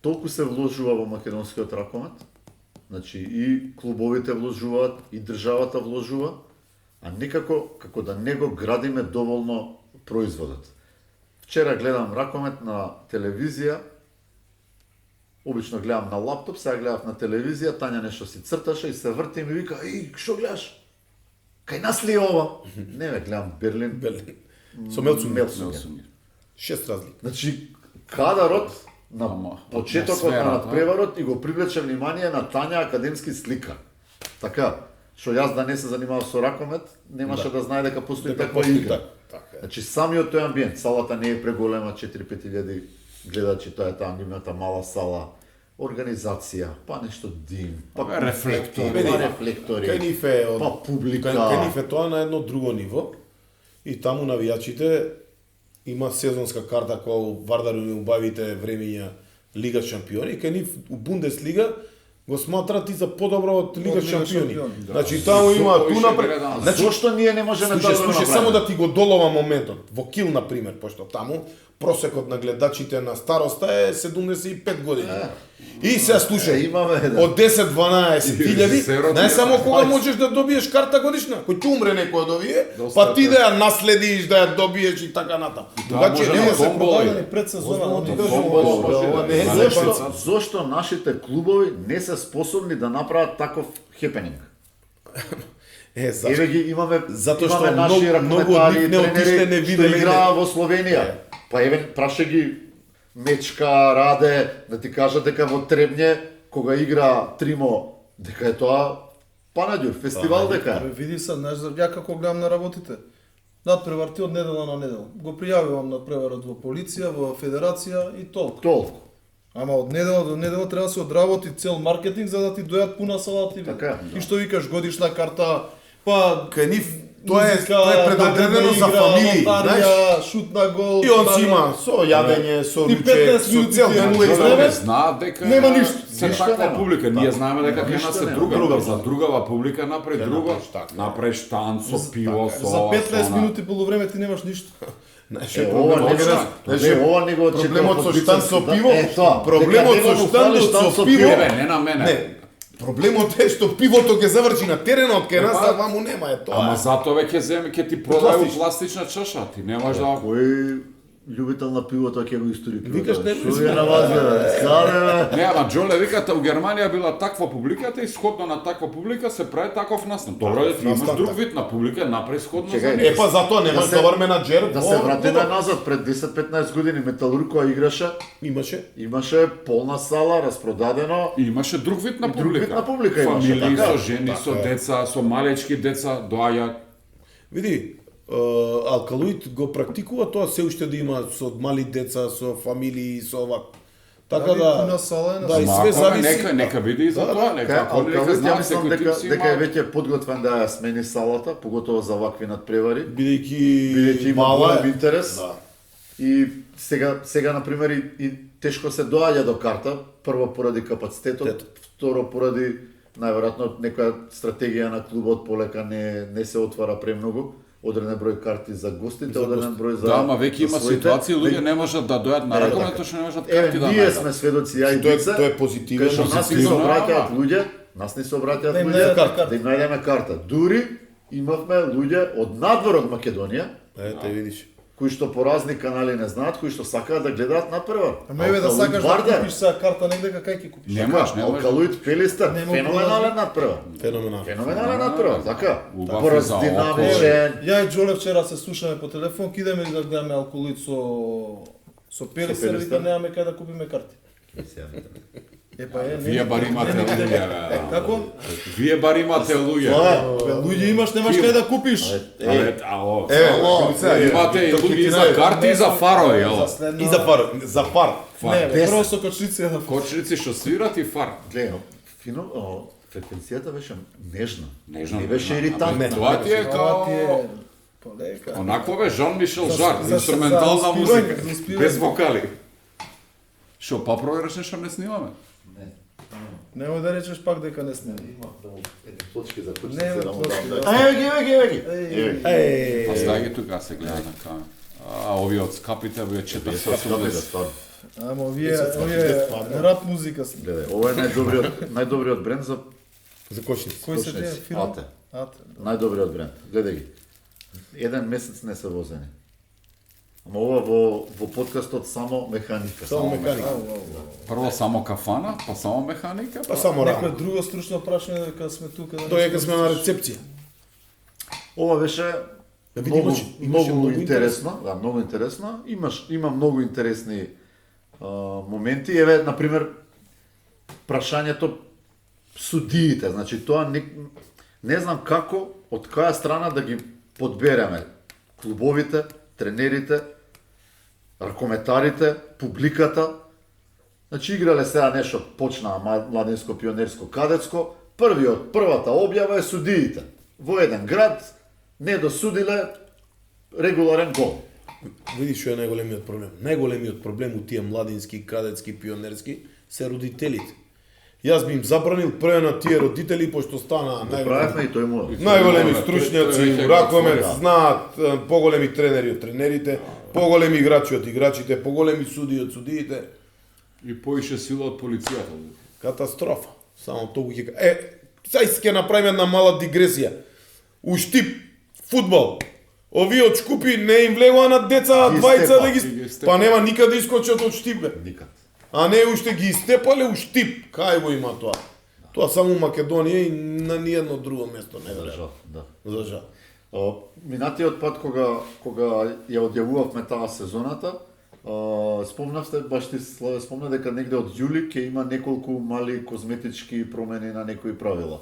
толку се вложува во македонскиот ракомет. Значи и клубовите вложуваат, и државата вложува, а никако како да не го градиме доволно производот. Вчера гледам ракомет на телевизија, обично гледам на лаптоп, сега гледав на телевизија, Тања нешто си црташе и се врти и ми вика: "Еј, што гледаш? Кај нас ли е ова?" Не бе, гледам Берлин. Берлин. Со Мелцун. Мелцун. 6 разлики. Значи, кадарот на Ама, почетокот на атмосферата. надпреварот и го привлече внимание на Тања академски слика. Така, што јас да не се занимавам со ракомет, немаше да знае дека постои Дека таква постои игра. така е. Значи, самиот тој амбиент, салата не е преголема, 4-5 илјади гледачи, тоа е таа нивната мала сала, организација, па нешто дим, па Па рефлектори. па рефлектори, Кај нив е од па публика. Кај нив е тоа на едно друго ниво. И таму навијачите има сезонска карта која Вардар ни убавите времења Лига шампиони, кај нив у Бундеслига го сматрат и за подобро од Лига Лига шампиони. шампиони, да. Значи таму има Зошто ту више напред. гледам? Значи Зошто ние не можеме слушај, да го слушај, направиме? само да ти го долова моментот. Во Кил на пример, пошто таму просекот на гледачите на староста е 75 години. И се слушај, имаме, да. од 10-12 илјади, Се роди, не само кога ајде. можеш да добиеш карта годишна, кој ќе умре некој од овие, Доста па ти е. да ја наследиш, да ја добиеш и така натаму. Тугаче може нема на се томбола продадени. Продадени пред сезона, Озбилно ти на кажувам, томбола, бе, ова не е Зошто, зашто. зошто нашите клубови не се способни да направат таков хепенинг? Зашто? Еве ги имаме, Затоа што имаме наши многу од ракометари, нив не отишле, тренери не што виделе, играа во Словенија. Па еве праше ги Мечка, Раде, да ти кажат дека во Требње кога игра Тримо, дека е тоа Панаѓур, фестивал дека е. Абе, види се, знаеш, за ја како гледам на работите. Надпреварти од недела на недела. Го пријавувам надпреварот во полиција, во федерација и толку. Толку. Ама од недела до недела треба да се одработи цел маркетинг за да ти дојат пуна сала ти. Така е. И што викаш годишна карта, па Кај нив тоа е музика, предодредено за игра, фамилии, знаеш? лотарија, шут на гол. И он си па, има со јадење, со Ти ручек, 15 со минути цел ти ден ја му е излезе, Не знаат дека Нема ништо. Се Ништо таква нема. публика, ние знаеме дека кај Ништо нас е нема. друга, Друга за другава публика направи друго, направиш така. направиш танцо, пиво, со За 15 она. минути полувреме ти немаш ништо. Знаеш, Ова проблемот не е значи, ова не го очекував проблемот од со Бицев, штан со да. пиво, Е, тоа. проблемот Дека со него штан фали со со пиво. Не, бе, не на мене. Не. Проблемот е што пивото ќе заврши на теренот, кај нас ваму нема е тоа. Ама затоа веќе земе ќе ти продају Пластична. пластична чаша, ти немаш да... Кој љубител на пивото ќе го истори пивото? Викаш, не Што е на вас, бе? Саде, Не, ама Джоле викате, у Германија била таква публиката и сходно на таква публика се прави таков настан. Добро е, ти имаш настан, друг така. вид на публика, направи сходно за Чекај, неа. Е па затоа немаш Да се- добар менаџер. да се вратиме назад, пред 10-15 години Металург која играше, имаше полна сала, распродадено. И имаше друг вид на И друг публика. вид на публика имаше, Фамилии, така. со жени, со Така е. деца, со малечки деца, доаѓаат. Види, алкалоид го практикува тоа се уште да има со мали деца, со фамилии, со ова. Така Дали да пуна сала е на да, и Ама све ако зависи. нека биде и за тоа, нека ако нека Алкалоид, ја знам мислам секој тип си дека е има. веќе подготвен да ја смени салата, поготово за вакви надпревари. бидејќи Има мала голем е. интерес. Да. И сега на пример и тешко се доаѓа до карта, прво поради капацитетот, второ поради најверојатно некоја стратегија на клубот полека не се отвара премногу, одреден број карти за гостите, одреден број за Да, ама веќе има за своите. ситуации луѓе не можат да дојдат на ракомет, тоа што не можат карти да ние најдат. сме сведоци, ја и Тоа е- Дица, тоа е позитивен, кај што нас ни се позитивно, обраќаат ама. луѓе, нас ни се обраќаат Да им луѓе, најдат карта. да им најдеме карта. Дури имавме луѓе од надвор од Македонија, Ете видиш. кои што по разни канали не знаат, кои што сакаат да гледаат надпревар. Ама еве да Алкалоид сакаш да Вардар, купиш сега карта негде, кај ќе купиш? Немаш, немаш. Алкалоид Пелистер, Нема феноменален пролази. надпревар. Феноменално. Феноменален надпревар, така. Убав Брз, и за динамичен. Ја и Джоле вчера се слушаме по телефон, кидеме да гледаме алколоид со Пелистер, Пелистер. вика немаме кај да купиме карти. Епа е, Вие бар имате луѓе, бе. Како? Вие бар имате луѓе. Тоа е. Бе, луѓе имаш, немаш кај да купиш. Абе, ало. Ало, Имате и луѓе и за карти и за фарови, јел? И за пар. Не, бе, прво со кочници да Кочници што свират и фар. Гледај, фино, фреквенцијата беше нежна. Нежно. Не беше Ама иритантна. Тоа ти е Ова ти е као... полека. Онакво бе Жан Мишел Жар, за инструментална успивање, музика, за успивање. без вокали. Шо, па провераш нешто не снимаме? Немој да речеш пак дека не сме. Точки за Не, кучица бе, да му точки, дам. да. Еве ги. Еве. Е, Па стај ги тука се гледа на камера. А, овие од скапите, овие 480. Стварно. Ама овие рап музика сме. Гледај, ова е најдобриот бренд за за кошници. Кој се Точници. тие фирма? Ате. Ате. најдобриот бренд. Гледај ги. Еден месец не се возени. Ама ова во подкастот само механика. Само механика. Прво само кафана, па само механика, Па само Некој рано. друго стручно прашање дека сме тука. Тоа е кога сме на рецепција. Ова беше Да види, многу, имаше многу многу интересно, да, многу интересно. Има многу интересни моменти. Еве, на пример, прашањето судиите, значи тоа не знам како, од која страна да ги подбереме клубовите, тренерите, ракометарите, публиката. Значи играле сега нешто, почнаа младинско, пионерско, кадетско. Првата објава е судиите. Во еден град не досудиле регуларен гол. Видиш што е најголемиот проблем. Најголемиот проблем у тие младински, кадетски, пионерски се родителите. Јас би им забранил прво на тие родители, пошто стана Правевме и тој му. најголеми Тој стручњаци веќе у го ракомет, отвори, знаат поголеми тренери од тренерите, поголеми играчи од играчите, поголеми судии од судиите. и поише сила од полицијата. Катастрофа. Само толку ќе... Сај ќе направиме една мала дигресија. У Штип, фудбал. Овие од Шкупи не им влегува на деца Ги двајца степа, да ги ги... степа. Па нема никаде да искочат од Штип, бе. Никад. А не уште ги истепале у Штип. Кај го има тоа? Тоа само у Македонија и на ниедно друго место не За гледа. жал, да. За жал. Минатиот пат кога ја одјавувавме таа сезоната, спомнавте, баш ти Славе спомна дека негде од јули ќе има неколку мали козметички промени на некои правила.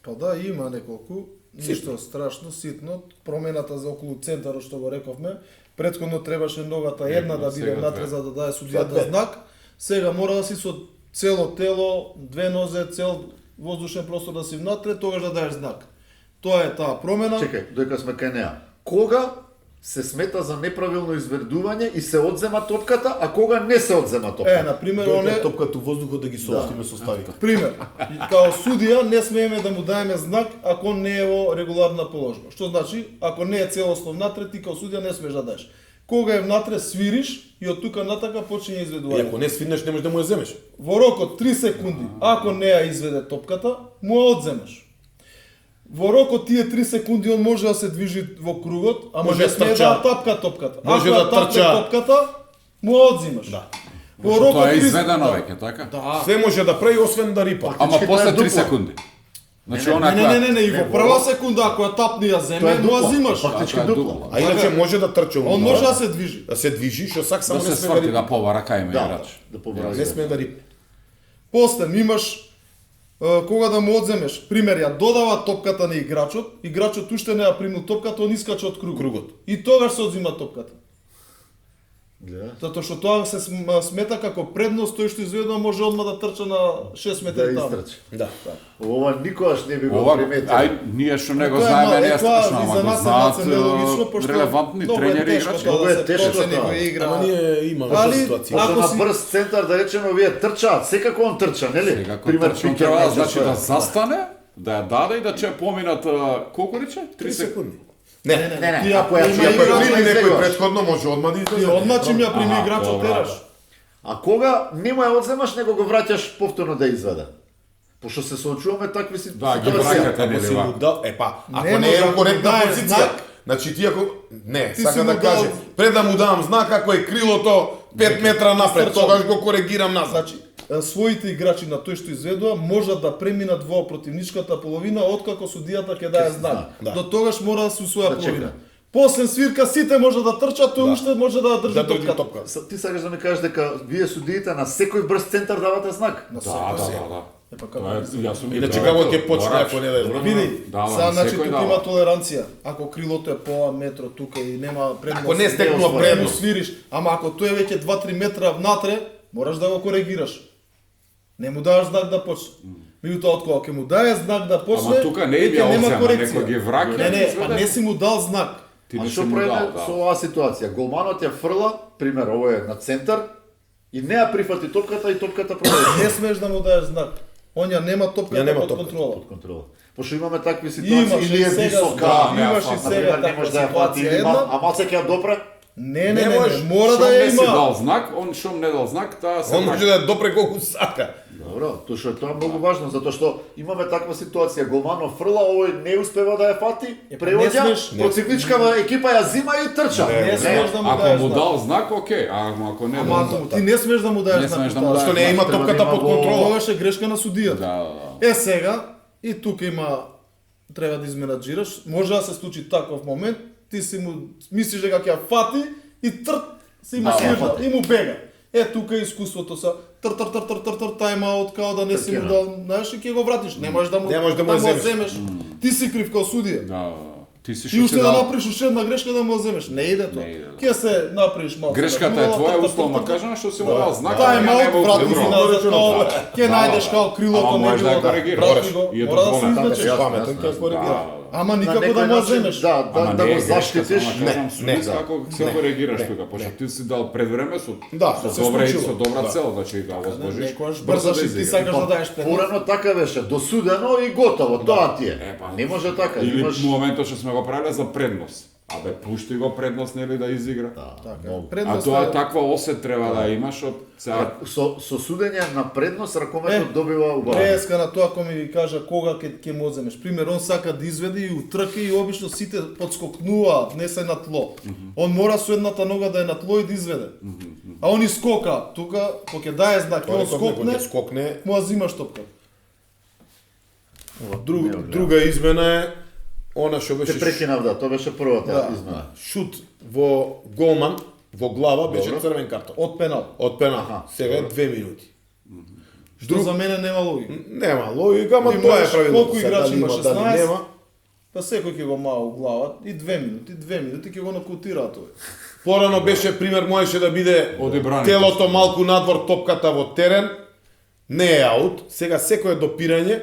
Па да, има неколку, ништо страшно, ситно. Промената за околу центарот што го рековме, претходно требаше ногата една да биде сега натре две. за да даде Сега судијата две. знак. Сега мора да си со цело тело, две нозе, цел воздушен простор да си внатре, тогаш да даеш знак. Тоа е таа промена. Чекај, доека сме кај неа. Кога се смета за неправилно изведување и се одзема топката, а кога не се одзема топката? На пример, Дојде оне, топката у воздухот да ги соостиме со ставите. пример, као судија не смееме да му даеме знак ако не е во регуларна положба. Што значи, ако не е целосно внатре, ти као судија не смееш да даеш. Кога е внатре свириш и од тука натака почине И изведување. ако не свирнеш, не можеш да му ја земеш. Во рок од 3 секунди, ако не ја изведе топката, му ја одземаш. Во рок од тие 3 секунди он може да се движи во кругот, ама Може не да смее трча. да тапка топката. Може Ако да ја тапне трча. топката, му ја одзимаш. Да. Во рок Тоа од е 30 изведено веќе, така? Да. Све може да прави освен да рипа. Ама Фактички тоа после е 3 дупло. секунди. Значи Не, она Не, и во прва секунда ако ја тапне ја Тоа земе, е му ја дупло. зимаш. Фактички Така е дупло. дупло. А иначе може да трча Он може да се движи. да се движи, што сак само да не се сме да сврти рипа. да повара кај има Да, играч. да Не побрази. сме да рипа. После имаш кога да му одземеш, пример, ја додава топката на играчот уште не ја примил топката, он искача од кругот. И тогаш се одзима топката. Гледа. Затоа што тоа се смета како предност, тој што изведува може одма да трча на 6 Да метри таму. истрчи. Да. Ова никогаш не би го Ова, приметил. ај, ние што не го Тоа е знаеме, мал- не е тоа страшно, и ама за го нас е знаат малце нелогично, пошто релевантни многу е тренери и тешко играчи. тоа Многу да е се тешко процени тоа. во игра. Ама ние имаме Али- ситуација. Ако Ако си- на брз центар да речеме овие трчаат, секако он трча, нели? Секако Пример трча, он Пикер треба може значи тоа. да застане, да ја даде и да че поминат колку рече? 3 3 секунди. секунди. Не, Не, Ти ако ја има чуја Ако ја играч, прими некој избегуваш. предходно, може одма да Ти излезе. одма чим ја прими Аха, играчот добра. тераш. А кога не му ја одземаш, него го враќаш повторно да изведе. Пошто се соочуваме такви Да, ги ситуации. враќате, Ако нели, си му вака. дал, ако Не не може е да коректна му даеш позиција, знак. значи ти ако не, Ти си сака му да каже, дал- пред да му давам знак ако е крилото 5 метра напред, Стрчам. тогаш го коригирам назад. Значи, своите играчи на тој што изведува можат да преминат во противничката половина откако судијата ќе даде знак. Да. До тогаш мора да се усвоја Да половина. чека. После свирка сите може да трчат, тој уште може да држи Да држи топката. топка. Ти сакаш да ми кажеш дека вие судиите на секој брз центар давате знак? На Да, секој да, се. да. Епа како Тоа е, јас сум Иначе играч, како ќе почне борач. ако не даде знак? Види, Да, сега на значи секој тука дава. има толеранција. Ако крилото е пола метро тука и нема предност, Ако не стекнува не му предност. свириш, ама ако тој е веќе 2-3 метра внатре, мораш да го коригираш. Не му даваш знак да почне. Меѓутоа откога ќе му даде знак да почне, Ама тука не им веќе ја нема одзема, корекција. некој ги враќа, Не, не, изведе. па не си му дал знак. Ти А не си што му прави дал, со да. оваа ситуација? Голманот ја фрла, пример, ово е на центар, и не ја прифати топката и топката продаде Не смеш да му даеш знак. Он ја нема Ја топката нема под топката контрола. под контрола. Пошто имаме такви ситуации, Имаш или и е сега, висока, да, имаш и на сега например, не таква може да ја фати, ситуација или една. а малце ќе ја допре. Не, Не можеш. мора да Шом ја не си има. дал знак, он шом не дал знак, таа се Он може враќа. да допре колку сака. Добро, тоа е многу важно, затоа што имаме таква ситуација, голманот фрла, овој не успева да ја фати, не превоѓа, смеш. противничкава екипа ја зима и трча. Не смеш да му Ако даеш му знак. дал знак, окей, а ако не Ама дал ако знак. ти не смеш да му даеш Не знак. смеш да му тоа- даеш Што не има Треба да топката има под во- контрола. Тогаш е грешка на судијата. Да. Сега, и тука има, треба да изменаџираш, може да се случи таков момент, ти си му мислиш дека ќе ја фати и трт си му Да, свирна ја фати. и му бега. Е, тука е искуството са тр тайм-аут, као да не си му Тркина. дал, знаеш, и ќе го вратиш. Не можеш да му, Не можеш да му ја земеш. Ти си крив као судија. Да. Ти си И што уште си да дал. направиш уште една грешка да му ја земеш. Не иде тоа. Не иде, да. Ќе се направиш малку. Грешката е твоја, условно кажано, што си му дал знак. а не Тайм-аут, му врати добро. си назад, као, ќе Да, најдеш да. као крилото Ама не можеш да ја било, коригираш. врати го, И е мора да се дозволено. Така излечеш. ќе Јасно, паметен јасно, ќе коригира. Ама На никако да некој му ја начин, земеш. Да, Ама да не го е заштитиш. грешка, само кажам, судис да. како се коригираш тука, пошто ти си дал пред време со Да, со се добра и случило. со добра Да. цел, значи да возможиш. Некојаш брзо брзаш да и ти изиграш. сакаш да даеш предност. Порано така беше, досудено и готово, тоа ти е. Па, Не може така, Или имаш... моментот што сме го правиле за предност. Абе, пушти го предност, нели, да изигра. Така, А предност тоа е- таква осет треба да имаш од сега. Со судење на предност ракометот Е, добива убаво. Преска на тоа кој ми ви кажа кога ќе му одземеш. Пример, он сака да изведе и утрка и обично сите подскокнуваат, не се на тло. Он мора со едната нога да е на тло и да изведе. А он искока, тука кога ќе дае знак, и он скокне, скокне. му ја зимаш топка. Друга измена е она што Те беше прекинав, да, тоа беше првата Да. измена. шут во голман, во глава беше Добро. црвен картон. Од пенал. Од пена. Аха, Сега е добро. 2 минути. Што за мене нема логика. Нема логика, ама Ти тоа е можеш правилото. колку Сега играчи дали има, има, дали 16? нема. Па секој ќе го маа у глава и 2 минути ќе го нокаутира тој. Порано беше пример можеше да биде Одибрани. телото малку надвор, топката во терен. Не е аут. Сега секое допирање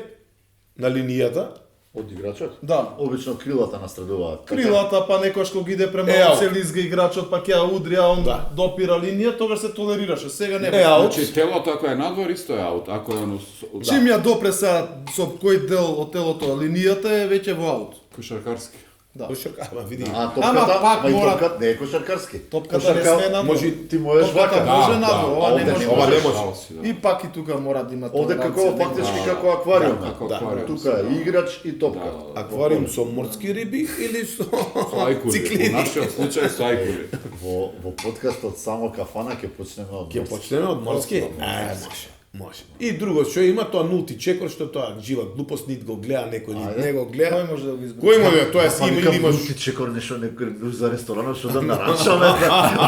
на линијата Од играчот? Да. Обично крилата настрадуваат. Така? Крилата, па некојаш кога иде према Е, аут. се лизга играчот, па ќе ја удри, а он Да. допира линија, тогаш се толерираше. Сега не. е аут. Значи телото ако е надвор исто е аут, ако е оно Чим ја допре сега со кој дел од телото линијата е веќе во аут. кошаркарски. Да. Кошарка, ама види. А топката, пак ма и мора- топката не е кошаркарски. Топката не сме надвор. може Ти можеш Топката вака. може Да, надвор, да, ова не овде може. не Ова не можеш. може. Жалост, да. И пак и тука мора да има Овде како толеранција, фактички Да. како аквариум. Како Да. аквариум. Тука е играч и топка. Аквариум со морски риби или со Со ајкули. циклини? Во нашиот случај со ајкули. Во подкастот само кафана ќе почнеме од Ќе почнеме од морски? Може. Може. И друго што има тоа нулти чекор што тоа жива глупост нит го гледа некој нит Ајде. не го гледа. Кој може да го избори? Кој може тоа е Па си викам, или имаш ти чекор нешто некој за ресторанот што да наранчаме.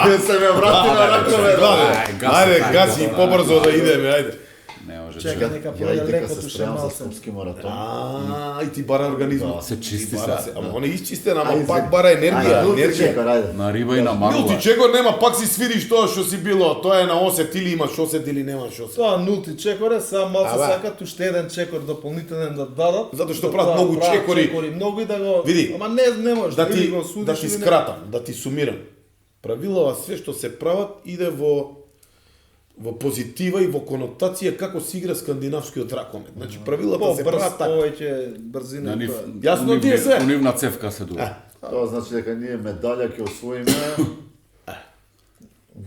Не се ме врати на ракове. Ајде, гаси побрзо да идеме, ајде. Не може. Чекај, нека Ја и пројде дека леко се туше спремам за малце. скопски маратон. И ти бара организмот. Да, се чисти Ти бара се. Ама он е изчистен, ама Ајде, пак бара енергија, нулти енергија. чекор, ајде. На риба и на магла. Нулти чекор нема, пак си свириш тоа што си било. Тоа е на осет или имаш осет или немаш осет. Тоа нулти чекор е, само малце Абе. сакат уште еден чекор дополнителен да дадат. Затоа што Да прават многу чекори. Многу и да го... Види, Ама не можеш, Да или ти го судиш да ти или не. скратам, да ти сумирам. Правилава све што се прават иде во позитива и во конотација како се игра скандинавскиот ракомет. Значи правилата се Побрз, прават така. повеќе брзина. На и нив, тоа. Јасно ти е се. Унивна цевка се дуа. Тоа значи дека ние медаља ќе освоиме.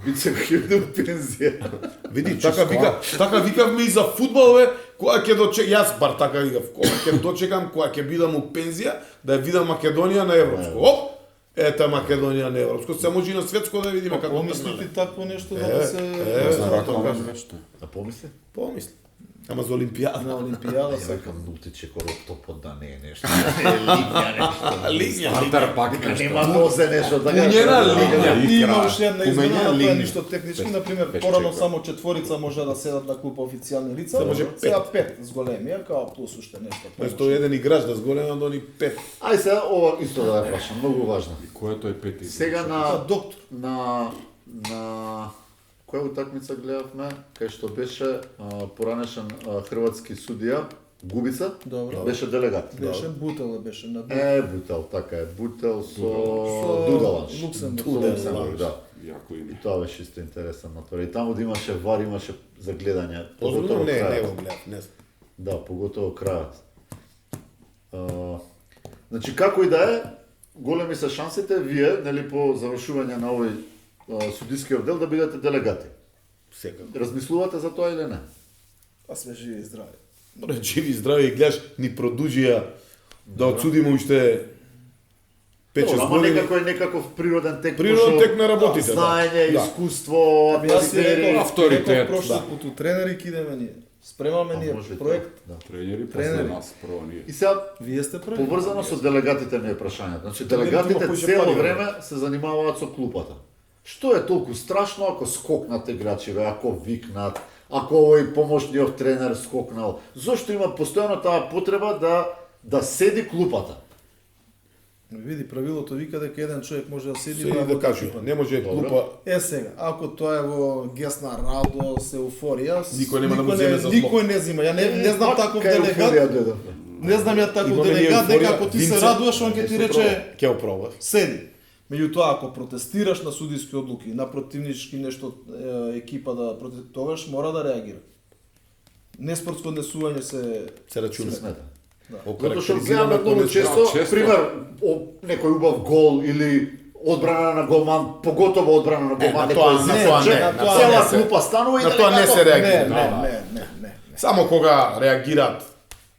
Бице ќе биде у пензија. Види, така викавме и за фудбал, бе, кога ќе дочекам, јас бар така викав, кога ќе дочекам, кога ќе бидам у пензија, да ја видам Македонија на европско. Оп! Ета Македонија на европско, се може и на светско да видиме како Помисли тргнале. ти такво нешто да Е, се... За тоа ракомет кажам. нешто. Да помисли? Помисли. Ама за Олимпијада. На Олимпијада Ја се... викам нулти чекор од топот да не е нешто. Линија нешто. Линија. Стартер пак нешто. Нема нозе нешто така. Пуњена линија. Ти икра. имаш една измена, Поменја тоа е линии. ништо технички, например, без порано чекор. само четворица може да седат на клуп официјални лица, Се може сега пет с големија, као плюс уште нешто. Место еден играч да зголема до ни 5. Ај сега ова исто да ја прашам, многу важно. Кој тој пети? Сега За на доктор. на која утакмица гледавме, кај што беше поранешен хрватски судија Губица, Добро. беше делегат. Беше Бутел, беше на Бутел. Бутел, така е, Бутел со Со Дудаланш. Луксембург. Со Луксембург, да. Јако И име. тоа беше исто интересен натвор. И таму да имаше вар, имаше за гледање. Озбилно не, не крајот. го гледав, не знам. Да, поготово крајот. Значи, како и да е, големи се шансите вие, нели по завршување на овој судиски оддел да бидете делегати. Секако. Размислувате за тоа или не? Па сме живи и здрави. Добре, живи и здрави и гледаш ни продужија да одсудиме уште 5-6 Ама години. некако е некаков природен тек. Природен пошо тек на работите, да. Знаење, Да. искуство, Ами јас си атмосфери. реков, авторитет, реков прошлиот да. пат у тренери кидеме ние. Спремаме ние може и проект. тоа, да. Тренери после Тренери. нас прво ние. И сега Вие сте први. поврзано со делегатите ми е прашањето. Значи Тренерите има делегатите поише цело пари, време се занимаваат со клупата. Што е толку страшно ако скокнат играчиве, ако викнат, ако овој помошниот тренер скокнал? Зошто има постојано таа потреба да седи клупата? Види, правилото вика дека еден човек може да седи Се и да кажува, не може Добро. клупа. Е сега, ако тоа е во гес на радост, еуфорија, Никој нема да му земе за зло. Никој не зима. Ја не знам Пак таков кај делегат. еуфорија дојдов. Не знам ја таков Имаме ние делегат дека еуфорија, ако ти се Винце, радуваш, он ќе ти рече Ќе опробаш. седи. Меѓутоа, ако протестираш на судиски одлуки, на противнички нешто екипа да тогаш мора да реагира. Неспортско однесување Се рачуна. Се смета. Затоа што Окарактеризирано гледаме тоа многу не често, често. пример, некој убав гол или одбрана на голман, поготово одбрана на голман, на тоа некој не, зече, на тоа цела не се- клупа станува и на тоа не се делегатот- реагира. Не. Само кога реагираат.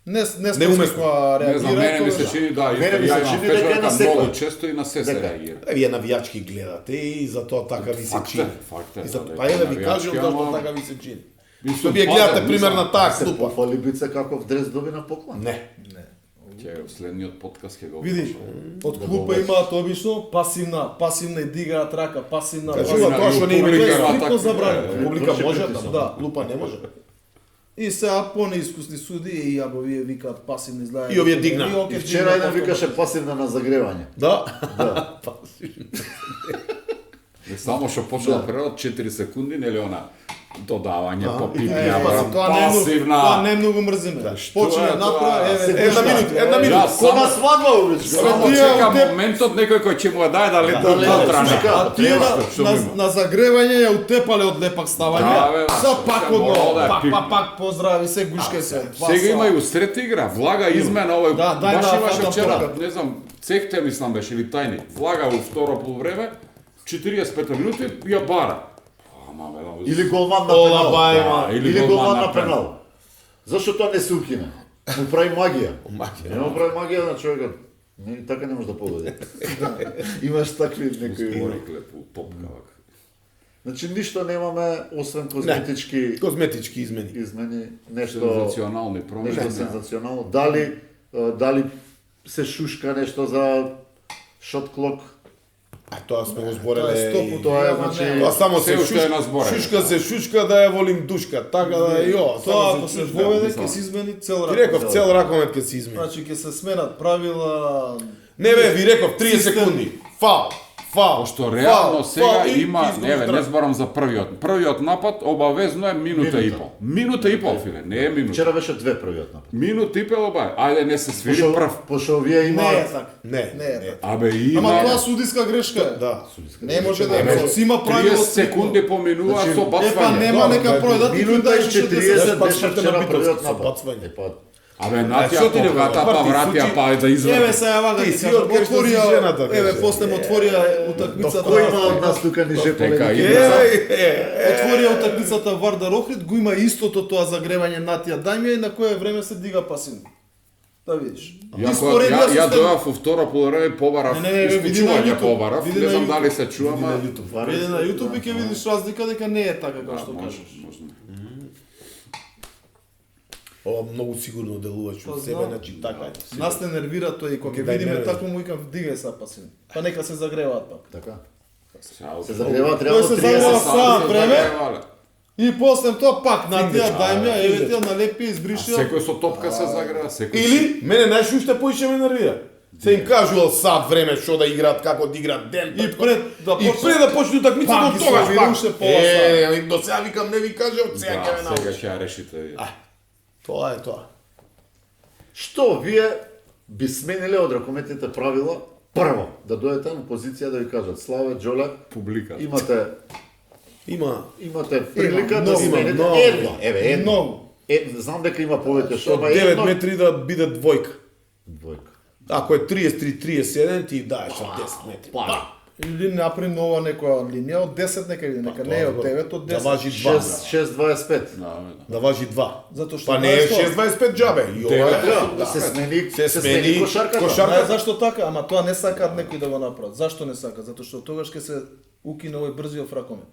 Не Неуместно. кога Не знам, реагира, мене ми се тогаш- чини да, Мене ми се италијана чини дека е на фешалка секој. многу често и на се се Дека. реагира. Вие навијачки гледате и затоа така ви се Факт е, чини. факт е, И за да, па е да ви навијачки, кажам зашто ама- така ви се чини. Мислам, Што вие пазар, гледате пример мислам, на таа Се клупа. пофали бице каков дрес доби на поклон. Не. Ќе следниот подкаст ќе го Види, од Да клупа го имаат обично пасивна и дигаат рака, пасивна. Кажува Пасивна тоа што не има публика, игра. така, Стрикно забрано. е, Публика Врши може притисок. да, клупа не може. И сега понеискусни суди и ако вие викаат пасивни изгледа. И овие дигна. И вчера еден викаше пасивна на загревање. Да. Не само што почна да прерод 4 секунди, нели она Додавање по Е, пипја, тоа не е многу- пасивна. Тоа не многу мрзиме. Што Почне е направа, тоа? еве, Една минута. Јас Ко на само свадба обично. само Тие чекам те- моментот некој кој ќе му ја даде да лети да лете, контра. слушај, А тие Што на, има? на загревање ја утепале од лепак ставање. Да, бе, Са што пак се мора одно, да ја пак, пипне. пак, поздрави се, гушкај се. два Сега сала. има и усред игра, влага измена овој. Да, дај баш да имаше фатам вчера, покат. не знам, цехте мислам беше или тајни. Влага во второ полувреме, 45 минути ја бара. Ама бе, Или голман на Ола, пенал. бајма. Да, Или голман на пенал. Зашто тоа не се укине? Му прави магија. Не му прави магија на човекот. Не, така не може да погоди. Имаш такви некои... Спорекле по топка вака. Значи ништо немаме освен козметички Козметички измени. измени, нешто Сензационални промени. нешто сензационално. Дали се шушка нешто за шот клок? А тоа сме го Тоа е збореле. стопу, и- Тоа е, Ама значи, не. Тоа само се Се уште е шушка, на зборење. шушка да ја волим душка, така да е јо. Тоа само ако се шушка. воведе мислам. ќе се измени цел Ти рак. реков цел ракомет ќе се измени. Значи ќе се сменат правила. Не бе, ви реков 30 Систем. секунди. Фал. Пошто реално сега и има, ти не бе, не изгубиш зборам за првиот. Првиот напад обавезно е минута и Минута. пол. Минута и пол, филе, не е минута. Вчера беше две првиот напад. Минута и пол обај. Ајде не се свири прв. Пошто овие Не е имаат така. Не, Не е така. Абе има. Ама тоа судиска грешка е. Да. Не може да Абе, е. Си има 30 правило. секунди поминува Значи, со Епа бацање. нема Да, нека да, прој да ти минута и даеш 40 пак беше смртен вчера на битовски првиот со напад. бацање. Епа, Абе Што натија ти не поката, го, па ти вратија, случај- па да извади. Еве сега вака Ти ти си кажам, од кај што си жената, еве кажеш. после му отворија утакмицата. кој има од нас тука ниже Дека полемика? Отворија утакмицата Вардар Охрид, го има истото тоа загревање Натија Дајмија и на кое време се дига пасин. Да видиш. Ја дојав во втора полувреме побарав, Не, види на исклучување YouTube. побарав, Види не на знам YouTube. дали се чува, ама... Види на YouTube и ќе видиш разлика дека не е така како што може, кажеш. може. Ова многу сигурно делуваш Па од себе, знам. значи така е. Нас не нервира тој и кога ќе Дај видиме нерви. такво му викам дигај са пасин. Па нека се загреваат пак. Така. Сега, Се загреваат Тој реално се 30 загрeva сати. сам време. загревале. И после тоа пак Натија Дајмија, еве финдечка. тија налепи А избришија. секој со топка се загрева, секој. Или мене знаеш уште поише ме нервира. Се им кажувал сад време што да играат, како да играат ден. И пред да и пред да почне утакмицата пак до ги тогаш се пак. уште пола сат. До сега викам не ви кажа од сега ќе ме Да, сега научи. ќе ја решите. Тоа е тоа. Што вие би смениле од ракометните правила? Прво, да дојдете на позиција да ви кажат Славе, Џоле, Публика. имате прилика да многу, смените многу. едно, еве едно. Многу. Знам дека има повеќе што, Од ама 9 едно. метри да биде двојка. Двојка. Ако е 33-37, ти даеш од 10 метри. Па, Или напри нова некоја линија од 10 нека биде, нека не е од 9, од Да 10. важи 2. 6-25. Да важи 2. Затоа што Па не е знаеш што? 6-25 џабе. И ова Девет. е. Да, се смени, Се смени кошарката. кошарката. Знаеш зашто така? Ама тоа не сакаат некои да го направат. Зашто не сакаат? Затоа што тогаш ќе се укине овој брзиот ракомет.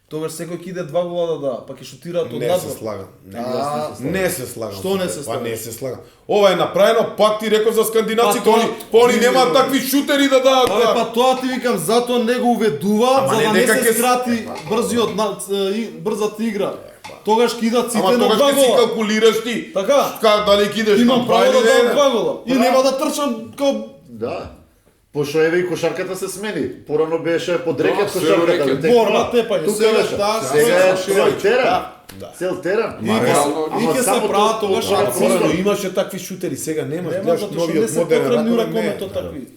Тогаш секој ќе иде 2 гола да дава, па ќе шутираат од Не се надвор. слагам. А, Не се слагам. Што не се Па слагаш? не се слагам. Ова е направено, пак ти реков за скандинавците, Па тоа- они немаат такви шутери да дадат. Абе, па тоа ти викам, затоа не го уведува, Ама за не да не дека се ќе- скрати брзата игра. Тогаш ќе идат сите Ама на тогаш 2 ќе си гола. калкулираш ти. Така. Дали ќе идеш Имам на два право да или дам не. 2 гола. И нема да трчам као Да. Пошто еве и кошарката се смени. Порано беше под рекет Да, се кошарката. рекет. текнува. Борба, тепање, Тука сега беше. да, Сега е сега цел ще- терен. Да. Цел терен. Ма И ќе реално, се- и ќе се само прават тоа- тогаш тоа- ракометот. Порано имаше такви шутери, сега немаш. Нема Гледаш затоа што не новиот се модерен потребни ракомет, не е. ракомето такви.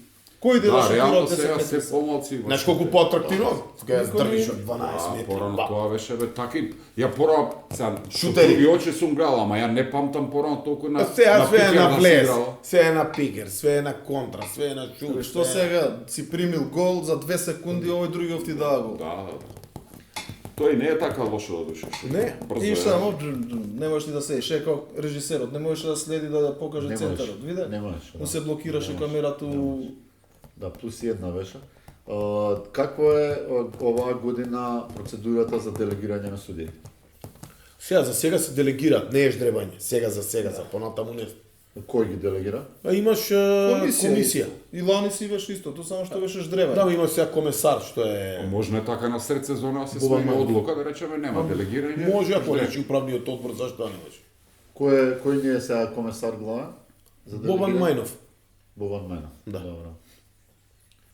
Кој иде да да, шутира реално од 10 сега метри? се помалци. Знаеш колку поатрактивно? Кога ја Никој здрвиш не- од 12 А, метри. порано Ба. тоа беше бе таки. Ја порано сега Шутери. други очи сум гледал, ама ја не памтам порано толку на. А сега све е пикер на да се влез, играло. све е на пикер, све е на контра, све е на шут. Што сега си примил гол за 2 секунди, овој другиот ти дава гол. Да. Тој не е така лошо да душиш. Не. Брзо И е. само не можеш ли да седиш, е како режисерот, не можеш да следи да покаже Не можеш, центарот, виде? не можеш, Му да. се блокираше Не можеш, камерата не у можеш. Да, плюс и една беше. Какво е оваа година процедурата за делегирање на судии? Сега за сега се делегираат, не е ждребање. Сега за понатаму не. Кој ги делегира? А имаш комисија. И лани си беше истото, само што беше ждревен. Да, има сега комесар што е Можно е така на сред сезона да се Бобан смени Манов. одлука, да речеме нема делегирање. може ако Ждреб. речи управниот одбор зашто не може. Кој ни е сега комесар главен? За Бобан делегирање? Мајнов. Бобан Мајнов. Да. Добро.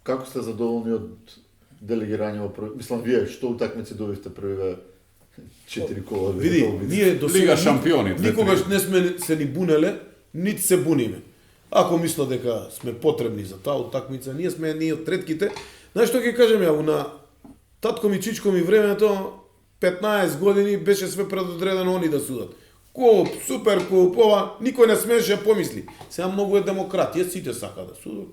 Како сте задоволни од делегирање во први... Мислам, вие што утакмици добивте првиве 4 кола. Види, ние до сега Лига шампиони, две, никогаш три. не сме се ни бунеле, нити се буниме. Ако мисля дека сме потребни за таа утакмица, ние сме едни од ретките. Знаеш што ќе кажем ја, на татко ми, чичко ми времето, 15 години беше све предодредено они да судат. Куп, супер куп, ова, никој не смееше да помисли. Сега многу е демократија, сите сака да судат.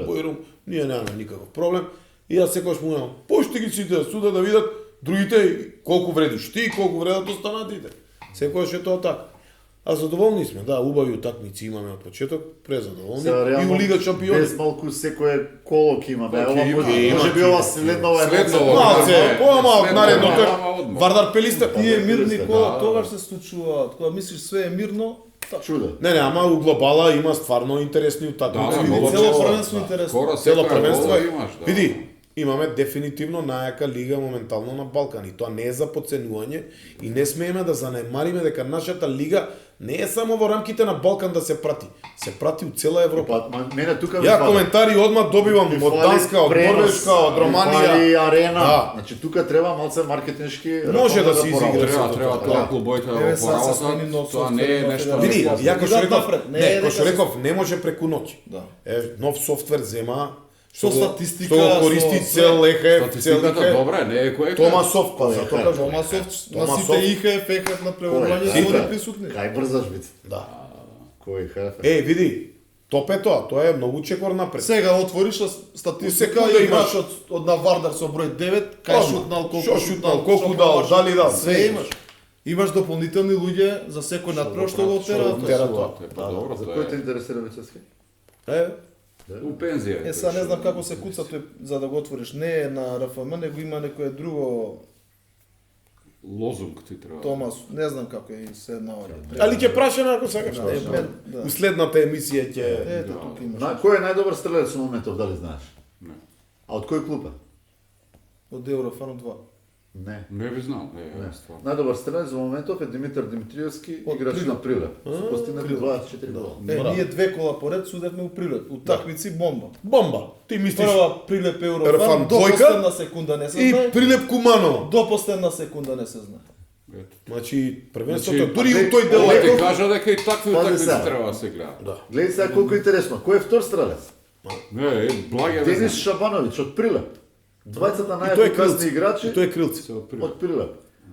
Бојрум, ние немаме никаков проблем. И јас секогаш му говорам, пушти ги сите да судат да видат другите колку вредиш ти, колку вредат останатите. Секогаш е тоа така. А задоволни сме, да, убави утакмици имаме од почеток, презадоволни. И у Лига шампиони. Без малку секое коло ќе имаме. Ќе Ова има, може би ова следнова е Следнова, Малце, по-малку След наредното е това, одма. Вардар Пелистер. Тие мирни да, кола тогаш се случуваат. Кога мислиш све е мирно, чудо. Не, ама у глобала има стварно интересни утакмици. Да, Види, много цело често. првенство интересно. Скоро цело секоја првенство гола е. имаш, да. Види, имаме дефинитивно најака лига моментално на Балкан и тоа не е за подценување и не смееме да занемариме дека нашата лига не е само во рамките на Балкан да се прати. Се прати у цела Европа. Па, мене тука ми Ја фали. коментари одма добивам Ми од фали Данска, од пренос, Норвешка, од ми Романија. фали арена. Да. Значи тука треба малце маркетиншки Може да ракома се поработи. изигра. Треба тоа клубоите да Еве, го сега се поработат, смени нов тоа не е софтвер, нешто. нов Види, Да, ја кој што да, реков, напред, не не, е кој што дека се- реков, не може преку ноќ. Да. Нов софтвер зема, Со што го- статистика, што го користи со цел ЕХФ, цел Статистиката ИХФ. добра, не е кој Томасов, па Кој е затоа ХФ? кажувам. Томасов, на Томасов. сите ИХФ, ЕХФ на превојување се Сите. они присутни. Кај брзаш бит. Да. Кој хафе? Види, топ е тоа е многу чекор напред. Сега отвориш статистика секунда и имаш. играч од на Вардар со број 9, кај Одма. шутнал, колку Шо шутнал, колку шо дал, промашал. дали дал, Све све имаш. Имаш дополнителни луѓе за секој надпрев што го терат. тера тоа. Па добро, За тоа кој те е. интересира Вицевски? У пензија. Е, сега не знам како се куца тој за да го отвориш. Не е на РФМ, него има некое друго Лозунг ти треба. Томас, не знам како е и се наоѓа. Али ќе прашаме ако сакаш. Да, мен, да. У следната емисија ќе Ето тука имаш. Кој е најдобар стрелец во моментов, дали знаеш? Не. А од кој клуб е? Од Еврофан 2. Не. Не би знал, не, Не. стварно. Најдобар стрелец во моментов е Димитар Димитриевски, Од играч Прилеп. на Прилеп. Со постигнати Прилеп. 24 гола. Ние две кола поред судевме у Прилеп. У такмици бомба. бомба. Ти мислиш Прва Прилеп Еврофан Еврофан, до двојка последна секунда не се и знае. Прилеп Кумано. До последна секунда не се знае. Ето. Значи првенството Значи, дури у тој дел Ова ти е кажа дека и такви Пази утакмици сега. треба да се гледаат. Да. Гледај сега колку интересно. Кој е втор стрелец? Не, благе Денис везна. Шабановиќ од Прилеп. Двајцата И тој е најефикасни крилци. играчи И тој е крилци. Се од Прилеп. од Прилеп.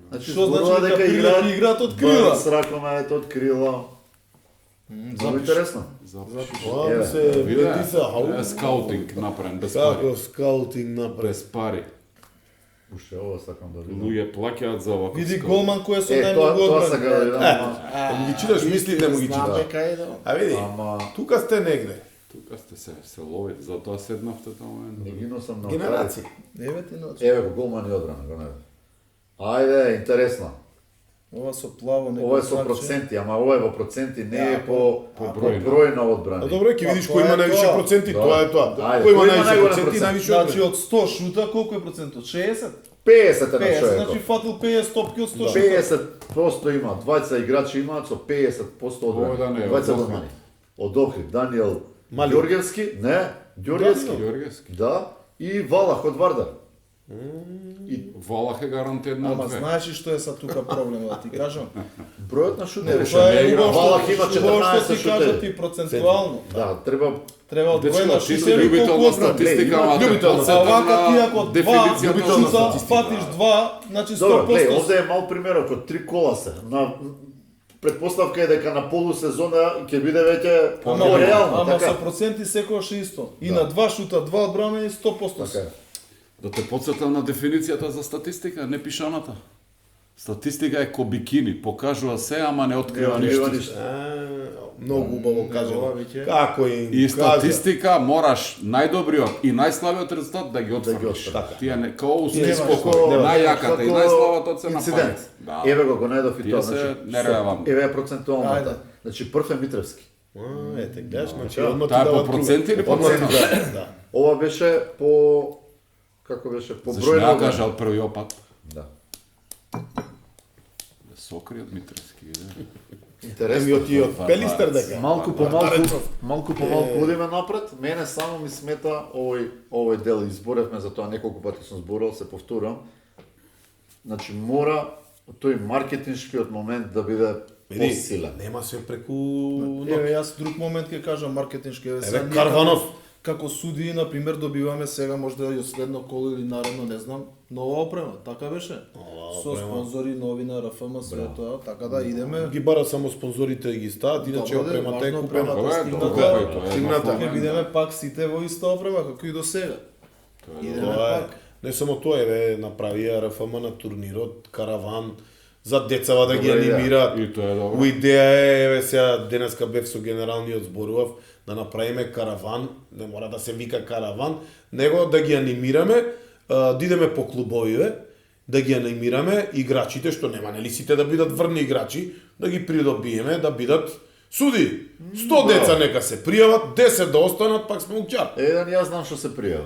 Значи, Што значи зборува дека дека Прилеп играат од крила? С ракомет од крила. Много интересно. Тоа Еве, се Виде, види се, ау. е скаутинг направен без пари. Како скаутинг напред. Без пари. Уште ова сакам да видам. Луѓе плаќаат за оваков Види скаут. голман кој е со Тоа најмногу сака да видам. ама- Да му ги читаш мислите, му ги читаш. А види, Ама тука сте негде. Тука сте се ловите, затоа седнавте таму. не ги носам на Генерација. Девет и ноќ. Еве го голман и одбрана, го најде. Ајде, интересно. Ова со плаво него. Ова е со значи. проценти, ама ова е во проценти, не е по број. број на А одбрани. добро, ќе видиш Па, кој има тоа е највише тоа. проценти, Да. тоа е тоа. Ајде, Кој има кој има највише најголем проценти, процент? највише Значи одбрана. од 100 шута колку е процентот? 60? 50 на 50, човекот. значи фатил 50 топки од 100 шута. 50% има, двајца играчи имаат со 50% Ова да не е, одбрани. Двајца од Охрид. голмани. Од Охрид, Даниел Мали. Ѓоргевски, не, Ѓоргевски. Георгиевски. Да, и Валах од Вардар. Валах е гарант една Ама две. знаеш ли што е са тука проблемот, да ти кажам? Бројот на Не, шутери. тоа е не игра. убаво Валах што има убаво што 14 ти кажа шутери. ти процентуално. Да, треба Треба од број Дечко, на ти си шутери любител колку на одбрани. статистика, ама те Любител на А подсетам вака ти на ако од дефиницијата два на шута статистика. фатиш два, значи Добро, глеј, 100%. овде е мал примерок од 3 кола се. На предпоставка е дека на полусезона ќе биде веќе реално, Ама така. со проценти секогаш е исто. И на два шута, два одбрана и 100%. Така е. Да те подсетам на дефиницијата за статистика, не пишаната. Статистика е ко бикини, покажува се, ама не открива Не открива ништо. Многу убаво кажано. ова веќе- Како им И кажа. статистика мораш најдобриот и најслабиот резултат да ги отфрлиш. отфрлиш. Тие не као Нема успоко, како- најјаката и како најслабата се инцидент. напаѓаат. Да. Еве го најдов и Тие тоа, се значи. нерелевантни. Еве е процентуалната. Ајде. Значи прв е Митревски. Ете, гледаш, значи Така. одма ти Таа е дава по проценти или по Одма ти цена? дава, да. Ова беше по како беше по Зашто број не на ја кажа од први опат? Да. Сокриот Митревски, иде. Еми Интересно. од и од Пелистер дека. Малку по малку одиме напред. Мене само ми смета овој дел, изборевме за тоа неколку пати сум зборувал, се повторувам. Значи мора тој маркетиншкиот момент да биде Види, посилен. нема се преку Еве јас друг момент ќе кажам маркетиншки. Еве, Карванов. Како суди, на пример, добиваме сега можда и следно коло или наредно, не знам, нова опрема, така беше. Со опрема. спонзори, новина, РФМ, све тоа, така да идеме. ги бара само спонзорите ги стават, иначе Добро, опремата е важно купена. опремата. Тоа е Стигната- добро, бе, тоа е стигната. на Ќе бидеме пак сите во иста опрема, како и до сега. Идеме Тоа е. пак. Не само тоа, еве, направија РФМ на турнирот, караван, за децава да ги Добра идеја. анимираат. И тоа е добро. У идеја е, еве сега денеска бев со генералниот зборував, да направиме караван, не мора да се вика караван, него да ги анимираме, да идеме по клубовиве, да ги анимираме играчите, што нема нели сите да бидат врни играчи, да ги придобиеме, да бидат суди. 100 деца нека се пријават, 10 да останат, пак сме укчар. Еден јас знам што се пријави.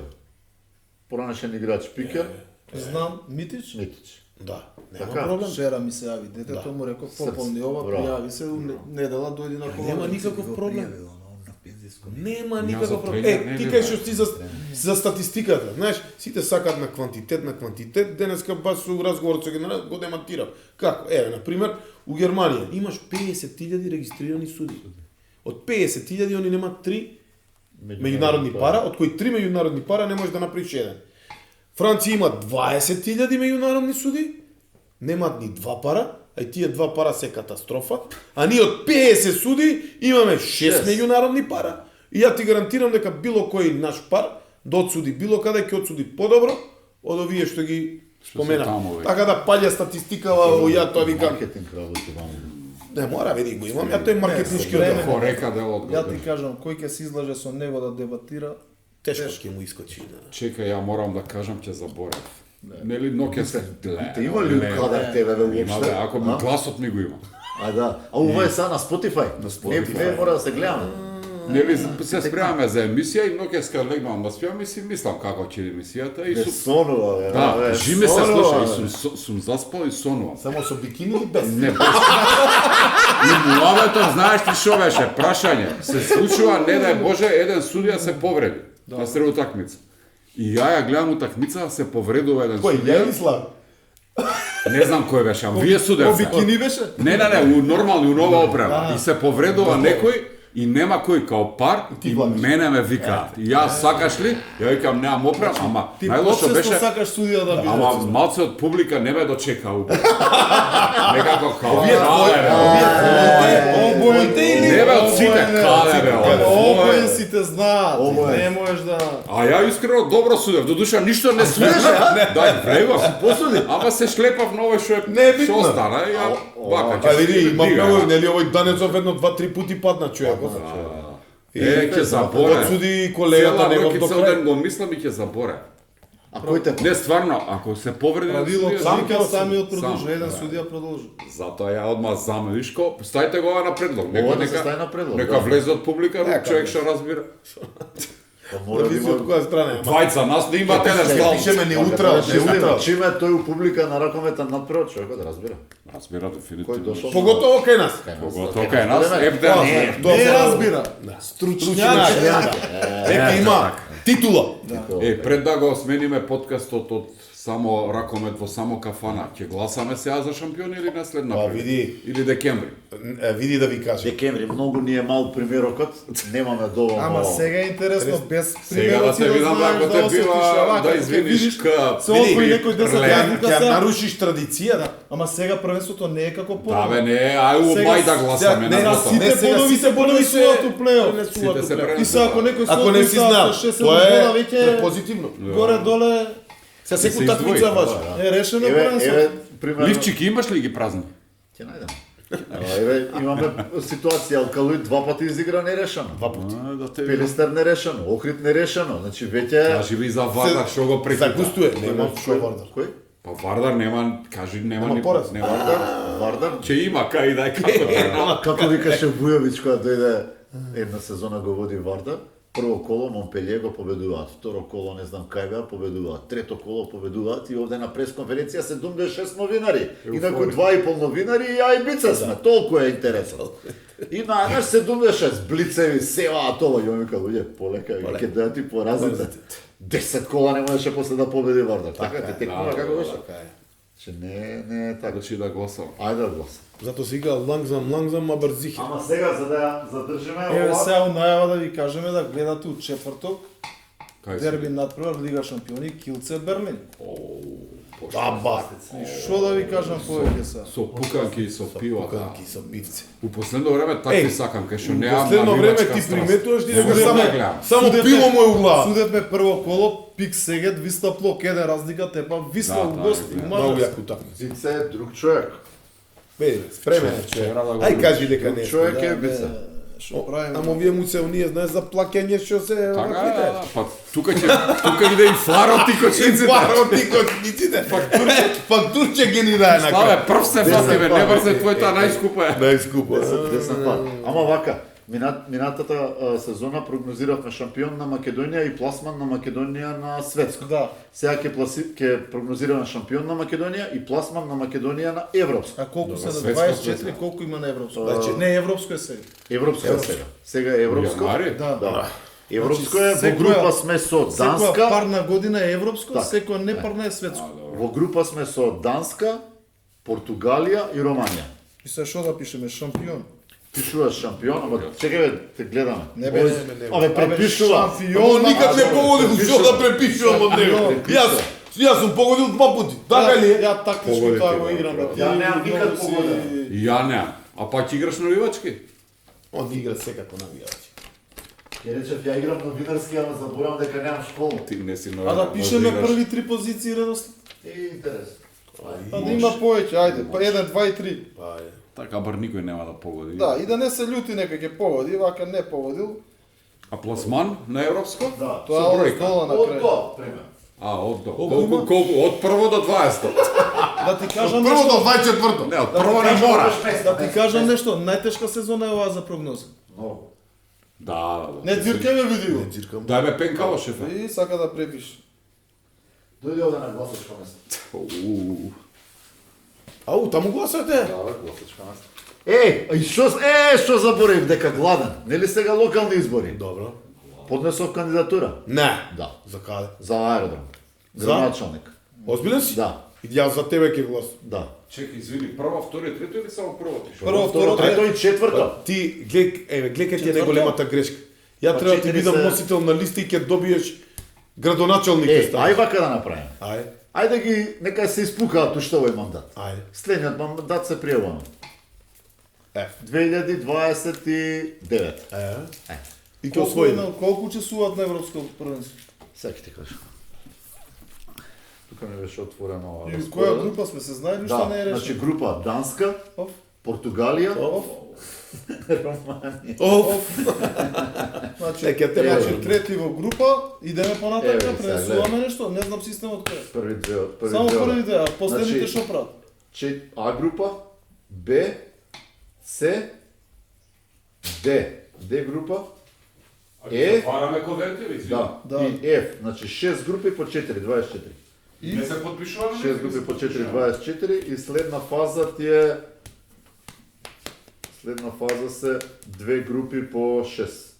Поранешен играч Пикер, Знам, Митич, Митич. Да, нема Така. проблем. вчера ми се јави детето, му реков пополни ова, Браво. пријави се, у недела дојди на коло. Нема никаков проблем. Нема за никаков проблем. тренер, Ти не, кажеш ти за статистиката, знаеш, сите сакаат на квантитет, денеска баш со разговор со генерал го демантирав. Како? Еве, на пример, у Германија имаш 50.000 регистрирани суди. Од 50.000 они немаат 3 меѓународни пара, од кои 3 меѓународни пара не можеш да направиш еден. Франција има 20.000 меѓународни суди, немаат ни 2 пара, а и тие 2 пара се катастрофа, а ние од 50 суди имаме 6 меѓународни пара. И ја ти гарантирам дека било кој наш пар да одсуди било каде ќе одсуди подобро од овие што ги спомена. таму, бе. Така да паѓа статистикава во ја тоа викам. Маркетинг работи ваму. Не мора види го имам, ја тој маркетиншки време. одел. Ко река делот Ја го ти држи. кажам, кој ќе се излаже со него да дебатира, Тешко ќе му искочи. Да. Чекај, ја морам да кажам, ќе заборев. Нели ноќе се Те има ли кадар тебе бе Има бе, уопште? ако ми А? гласот ми го има. А да, а ова е сега на Spotify. Не мора да се гледаме. Нели се спремаме за емисија и ноќеска легнувам да спијам и си мислам како ќе емисијата и Не сум сонува, бе. да, бе, жиме се сонува, слуша бе. и сум заспал и сонувам. Само со бикини или без? Не без. И муавето, знаеш ти шо беше, прашање. Се случува, не дај Боже, еден судија се повреди на сред утакмица. И ја гледам утакмица, се повредува еден Кој, ја судија. или Слав? Не знам кој беше, ама вие О, судевца. бикини беше? Не, у нормални, у нова опрема. И се повредува некој и нема кој као пар и мене ме викаат. И јас сакаш ли? Ја викам немам опрема, ама Ти најлошо почесно беше сакаш судија да бидеш. ама малце од публика не ме дочека упрема. Некако као Овие Обојните или? Не бе, од сите, каде бе, Обојен сите знаат, Обоен. не можеш да... А ја искрено добро судев, додуша ништо не судев. Дај влегов, посуди, ама се шлепав на овој што Не е што битно. остана, и ја бака А види, има дига, многу, ја. нели овој Данецов едно 2-3 пати падна човекот. Ќе заборе. Одсуди колегата негов до цел крај. ден го мислам и ќе заборе. А кој те Не стварно, ако се повреди Правило судија, сам сам, самиот сам, продолжи, еден да. судија продолжи. Затоа ја одма замевишко, ставите го ова на предлог. Ова да се стави на предлог, Нека да. влезе од публика, човек што разбира. мора да Зависи има од која страна е. Двајца нас не имате еден Ще стал. пишеме неутрал, неутрал. Чиме тој у публика на ракометен надпревод, човекот да разбира. Разбира, Кој дефинитивно. дошол? Поготово кај нас. Поготово кај нас, ФД Не, Не разбира. Стручњак. Дека има титула. Пред да го смениме подкастот од само ракомет во само кафана, ќе гласаме сега за шампиони или наследна? Па, види. Или декември? Види да ви кажам. Декември многу ни е мал примерокот, немаме доволно. Ама сега е интересно, без Сега да примерот те видам ако те бива да извиниш кап. Се отвои некој 10 Ја јазика се. нарушиш традицијата. Ама сега првенството не е како Да порано. бе, не, ај у Сега- мај да гласаме сега- на не, вота. сите бодови се пренесуваат у плейоф. Сите се пренесуваат. И сега ако некој Ако не си знал, тоа е позитивно. горе доле Се се секу издвои, такмица важи. е решено Еве, првенството. примерно. Ливчики имаш ли ги празни? Ќе најдем. Еве, имаме ситуација, Алкалуј 2 пати изигра нерешено. Да те Пелистер нерешено, Охрид нерешено, значи веќе... кажи ви за Вардар што го прекита. Загустуе, нема шо Вардар. Кој? Па Вардар нема, кажи нема Нема ни пораз. не Вардар. Вардар? Ќе има кај да е како да е. Како викаше Бујовиќ кога дојде една сезона го води Вардар, прво коло Монпелие го победуваат, второ коло не знам кај беа победуваат, трето коло победуваат и овде на пресконференција 76 новинари. Инаку 2,5 новинари и ја и Бице сме, толку е интересно. И најнаш 76 блицеви, сева тоа, ја вика луѓе, полека, ќе да ти поразите. 10 кола не можеше после да победи Вардар. Така те текнува како беше. Че не е така. Значи да гласам. Ајде да гласа. Зато се вика лангзам, ма бързихи. Ама сега, за да ја задржиме Еве ова... сега најава да ви кажеме да гледате у четврток Кај дерби надпревар Лига шампиони Килце Берлин. Баба. И што да ви кажам повеќе сега? Со пуканки и со пиво, да. Пуканки со пивци. У последно време такви сакам, кај што У неам последно време навивачка ти страст. приметуваш ти дека Судет само не гледам. само пиво му е у глава. Судевме прво коло, Пик Сегет, Виста Плок, еде разлика, тепа Висла Да, у да, гости, да. Многу умажа. јако такмица. Зице е друг човек. Бе, спремен е човек. Ај кажи дека не. Човек е Да, бице. Што правиме? Ама овие му се оние, знаеш, за плаќање што се Така, ваквите. да, па тука иде и фларот и кочниците. Пароти кочниците. Фактурче ги ни дае на Славе, крај. прв се фати, бе, не брзе твојата најскупа е. Најскупо. Десен пат. Ама вака, минатата сезона прогнозиравме шампион на Македонија и пласман на Македонија на светско. Да. Сега ќе прогнозираме шампион на Македонија и пласман на Македонија на европско. А колку се на светско 24, светско. колку има на европско? Значи, Не, европско е сега. Европско е сега. Сега е европско. Јануари? Да. Да. Европско е, во Секоја- група сме со Секоја Данска, парна година е европско, Так. секоја непарна е светско. во група сме со Данска, Португалија и Романија. И се што да пишеме шампион? Пишуваш шампион, ама чекај бе, те гледаме. Не бе, Абе препишува. шампион. Ама никад не погодил што да препишувам од него. Јас сум погодил 2 пати. Така ли? Ја тактички Погодите, тоа го да, играм. да. Ти Ја немам никад многу си- погоден. И ја неам. А пак играш на ливачки? Он игра секако навијач. Ќе речев ја играм новинарски, ама заборавам дека немам школа. Ти не си А да пишеме први 3 позиции редослед? Интересно. А да има повеќе, ајде, па 1, 2 и 3. Па е. Така бар никој нема да погоди. Да, и да не се љути нека ќе погоди, вака не погодил, А пласман на европско? Да. тоа Со е бројка. дола на Од крај. до, пример. А, од до. има? Колку? Од прво до 20. Да ти кажам Прво до нешто, 24-то. Не, од прво не мора. да ти кажам нешто, најтешка сезона е оваа за прогноза. Много. Да, да. Не дзирке ме видио. Джиркам. Дај бе пенкало, шефе. И сака да препише. Дојде овде на гласачко место. Ау, таму гласате? Да, бе, гласачко место. Што заборев дека гладен? Нели сега локални избори? Добро. Поднесов кандидатура. Не. Да. За каде? За аеродром. За? Градоначалник. Озбилен си? Да. И јас за тебе ќе глас. Да. Чекай, извини, прво, второ, трето или само прво ти шо? Прво, второ, трето и четврто. Ти гледај ти е Четврто? најголемата грешка. Ја Па треба да ти четири бидам се- носител на листа и ќе добиеш градоначалник ќе Ај станеш. вака да направиме. Ајде. Ајде ги, нека се испукаат уште овој мандат. Ајде. Следниот мандат се пријаваме. Е. 2029. И ќе Колку, освоиме. колку чесуваат на европско првенство? Сега ќе ти кажам. Тука ми беше отворено ова. И у која група сме се знаели што не е Да, значи решено? група Данска, Оф, Португалија, оф, Романија. оф. Значи, Ќе те значи може. трети во група, идеме понатака, Еве, сега, пренесуваме нешто, не знам системот кој е. Први две, Само две. првите, а последните Значи, што прават? А група, Б, С, Д. Д група, Отвараме конвертери, извини. да, Да. и Ф. Значи 6 групи по 4, 24. Не се подпишуваме. 6 групи по 4, 24 и следна фаза ти е следна фаза се 2 групи по 6.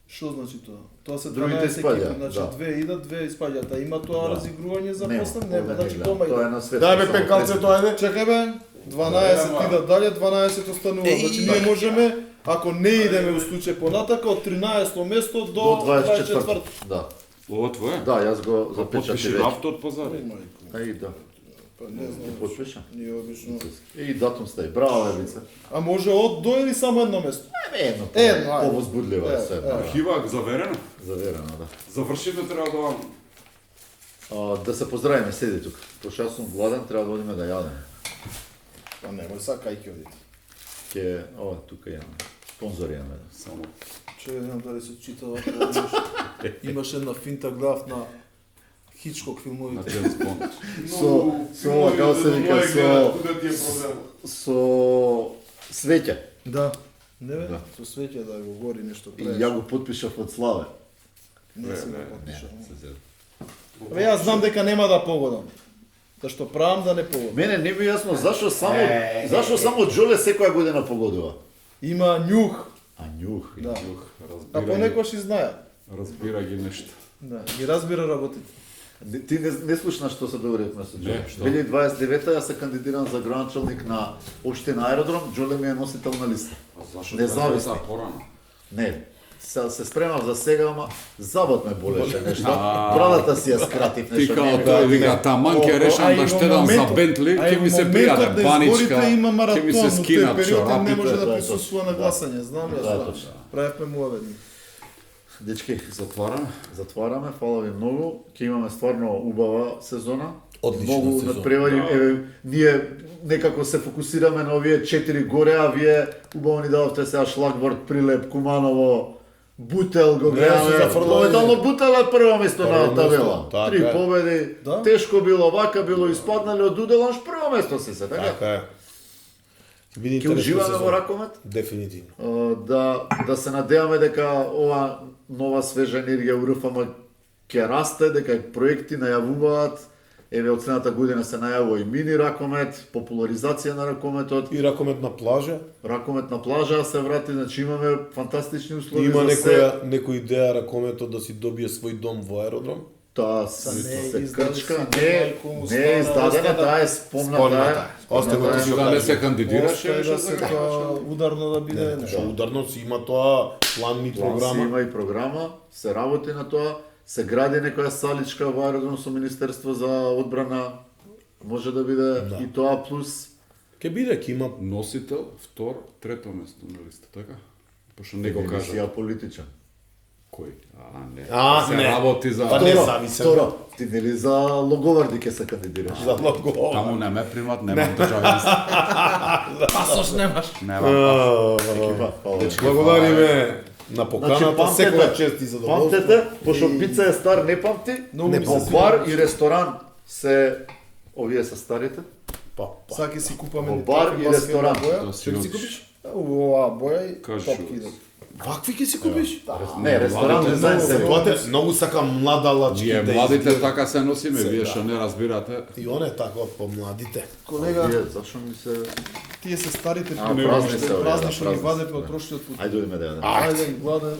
Што значи тоа? Тоа се Другите 12 испаѓаат, екипи, значи да. две идат, две испаѓаат, а има тоа Да. разигрување за Нема, после? овде Нема, не значи гледам. дома Тоа е иде. на свет. Дај бе пенкалцето, ајде. Чекај бе, 12 идат дале, 12 останува. Значи ние можеме, ако не идеме у случај понатака, од 13 место до 24. Да. Ова твое? Да, јас го запечатив Подпиши веќе. автот позади. Ај да. Па не знам. Подпишам. Ние обично. И датум стај. Браво, Левица. А може од до или само едно место? Едно. Едно, ајде. Повозбудливо е се. Архива заверена. Заверено, да. Завршите треба да Да се поздравиме, седи тука. Пошто јас сум гладен, треба да одиме да јадеме. Па немој сака ќе одите. Ке, ова тука имаме. Спонзори имаме. само Че не знам дали се чита вака. Имаше една финта глав на Хичкок на филмовите. Джеймс Бонд. Со ова како се вика со свеќа. Да. Не бе, Да. со свеќе да го гори нешто И правиш. ја го подпишав од Славе. Не се го не, подпишам. се Бе, јас знам дека нема да погодам. Зашто правам да не погодам. Мене не ми е јасно зашо само Џоле секоја година погодува. Има нюх. А нюх. Да. Ух, А понекогаш и знае. разбира ги нешто. Да, ги разбира работите. Ти не слушна што се договоривме со Джоле. Не, што? 2029 јас се кандидирам за градоначалник на општина Аеродром, Джоле ми е носител на листа. Зашо Независни. порано? Не, се спремав за сега, ама забот ме болеше нешто. Брадата си ја скратив Ти нешто. као не ми тој го- вика, таман ќе решам да штедам за Бентли, ќе ми се пријаде баничка, има ќе маратон, ми се у тој скинат период он не може чорапите. да тоа е присуствува на гласање, знам ја Да, знам. точно. Правевме му оведни. Дечки, Затвараме. затвараме, фала ви многу. Ќе имаме стварно убава сезона. Одлична Многу сезона. надпревари. Да. Еве, ние некако се фокусираме на овие 4 горе, а вие убаво ни дадовте сега Шлагборд, Прилеп, Куманово, Бутел го Не, гледаме. се зафрлали. Моментално Бутел е прво место Прво на место, табела. така 3 е. победи. Да. Тешко било, вака било, испаднале од Дуделанш, прво место се, така? Така е. Ќе биде Ќе интересна уживаме сезона. во ракомет? Дефинитивно. Да се надеваме дека ова нова свежа енергија у РФМ ќе расте, дека проекти најавуваат. Еве од следната година се најавува и мини ракомет, популаризација на ракометот, И ракомет на плажа. ракомет на плажа се врати, значи имаме фантастични услови Има за се. некоја идеја ракометот да си добие свој дом во аеродром. Таа не се издаде крчка, си, не майко му не е стана, издадена, остана. таа е спомната. Спомната. Остана Спомната да е. си Да не се кандидираше, Остај беше да за се град. тоа ударно да биде. Што ударно си има тоа план и План си програма. има и програма, се работи на тоа, се гради некоја саличка во аеродром со Министерство за одбрана, може да биде и тоа плюс. Ќе биде, ќе има Носител, втор, трето место на листа, така? Пошто не го кажа. Ја политичан. Кој? Не. А, се не. работи за... Па не зависен. Второ, ти нели за Логоварди ќе се кандидираш? за лого. Таму не ме примат, немам државенство. Пасош немаш. Немам. Екипа, фала. Благодариме на поканата, секоја чест и задоволство. памтете, пошто Бица е стар, не памти, Многу не ми се во свиѓа. бар и ресторан се овие се старите. Па, Саке си купаме Во ни бар такви и маски ресторан. на боја. Да си Што ќе си одиш. купиш? Оваа боја и Кажи топки. ужас. вакви ќе си купиш? Не, ресторан младите дизајн многу, се многу. Тоа те многу сака млада лачки. Ние да младите изгледат. така се носиме, Се, вие да. што не разбирате. И он е така по младите. Колега, Вие, зашо ми се... тие се старите А, празни се овие, да, празни што ги празни вадевме се, од да. прошлиот пат. Ајде одиме да јадеме. Ајде, гладен.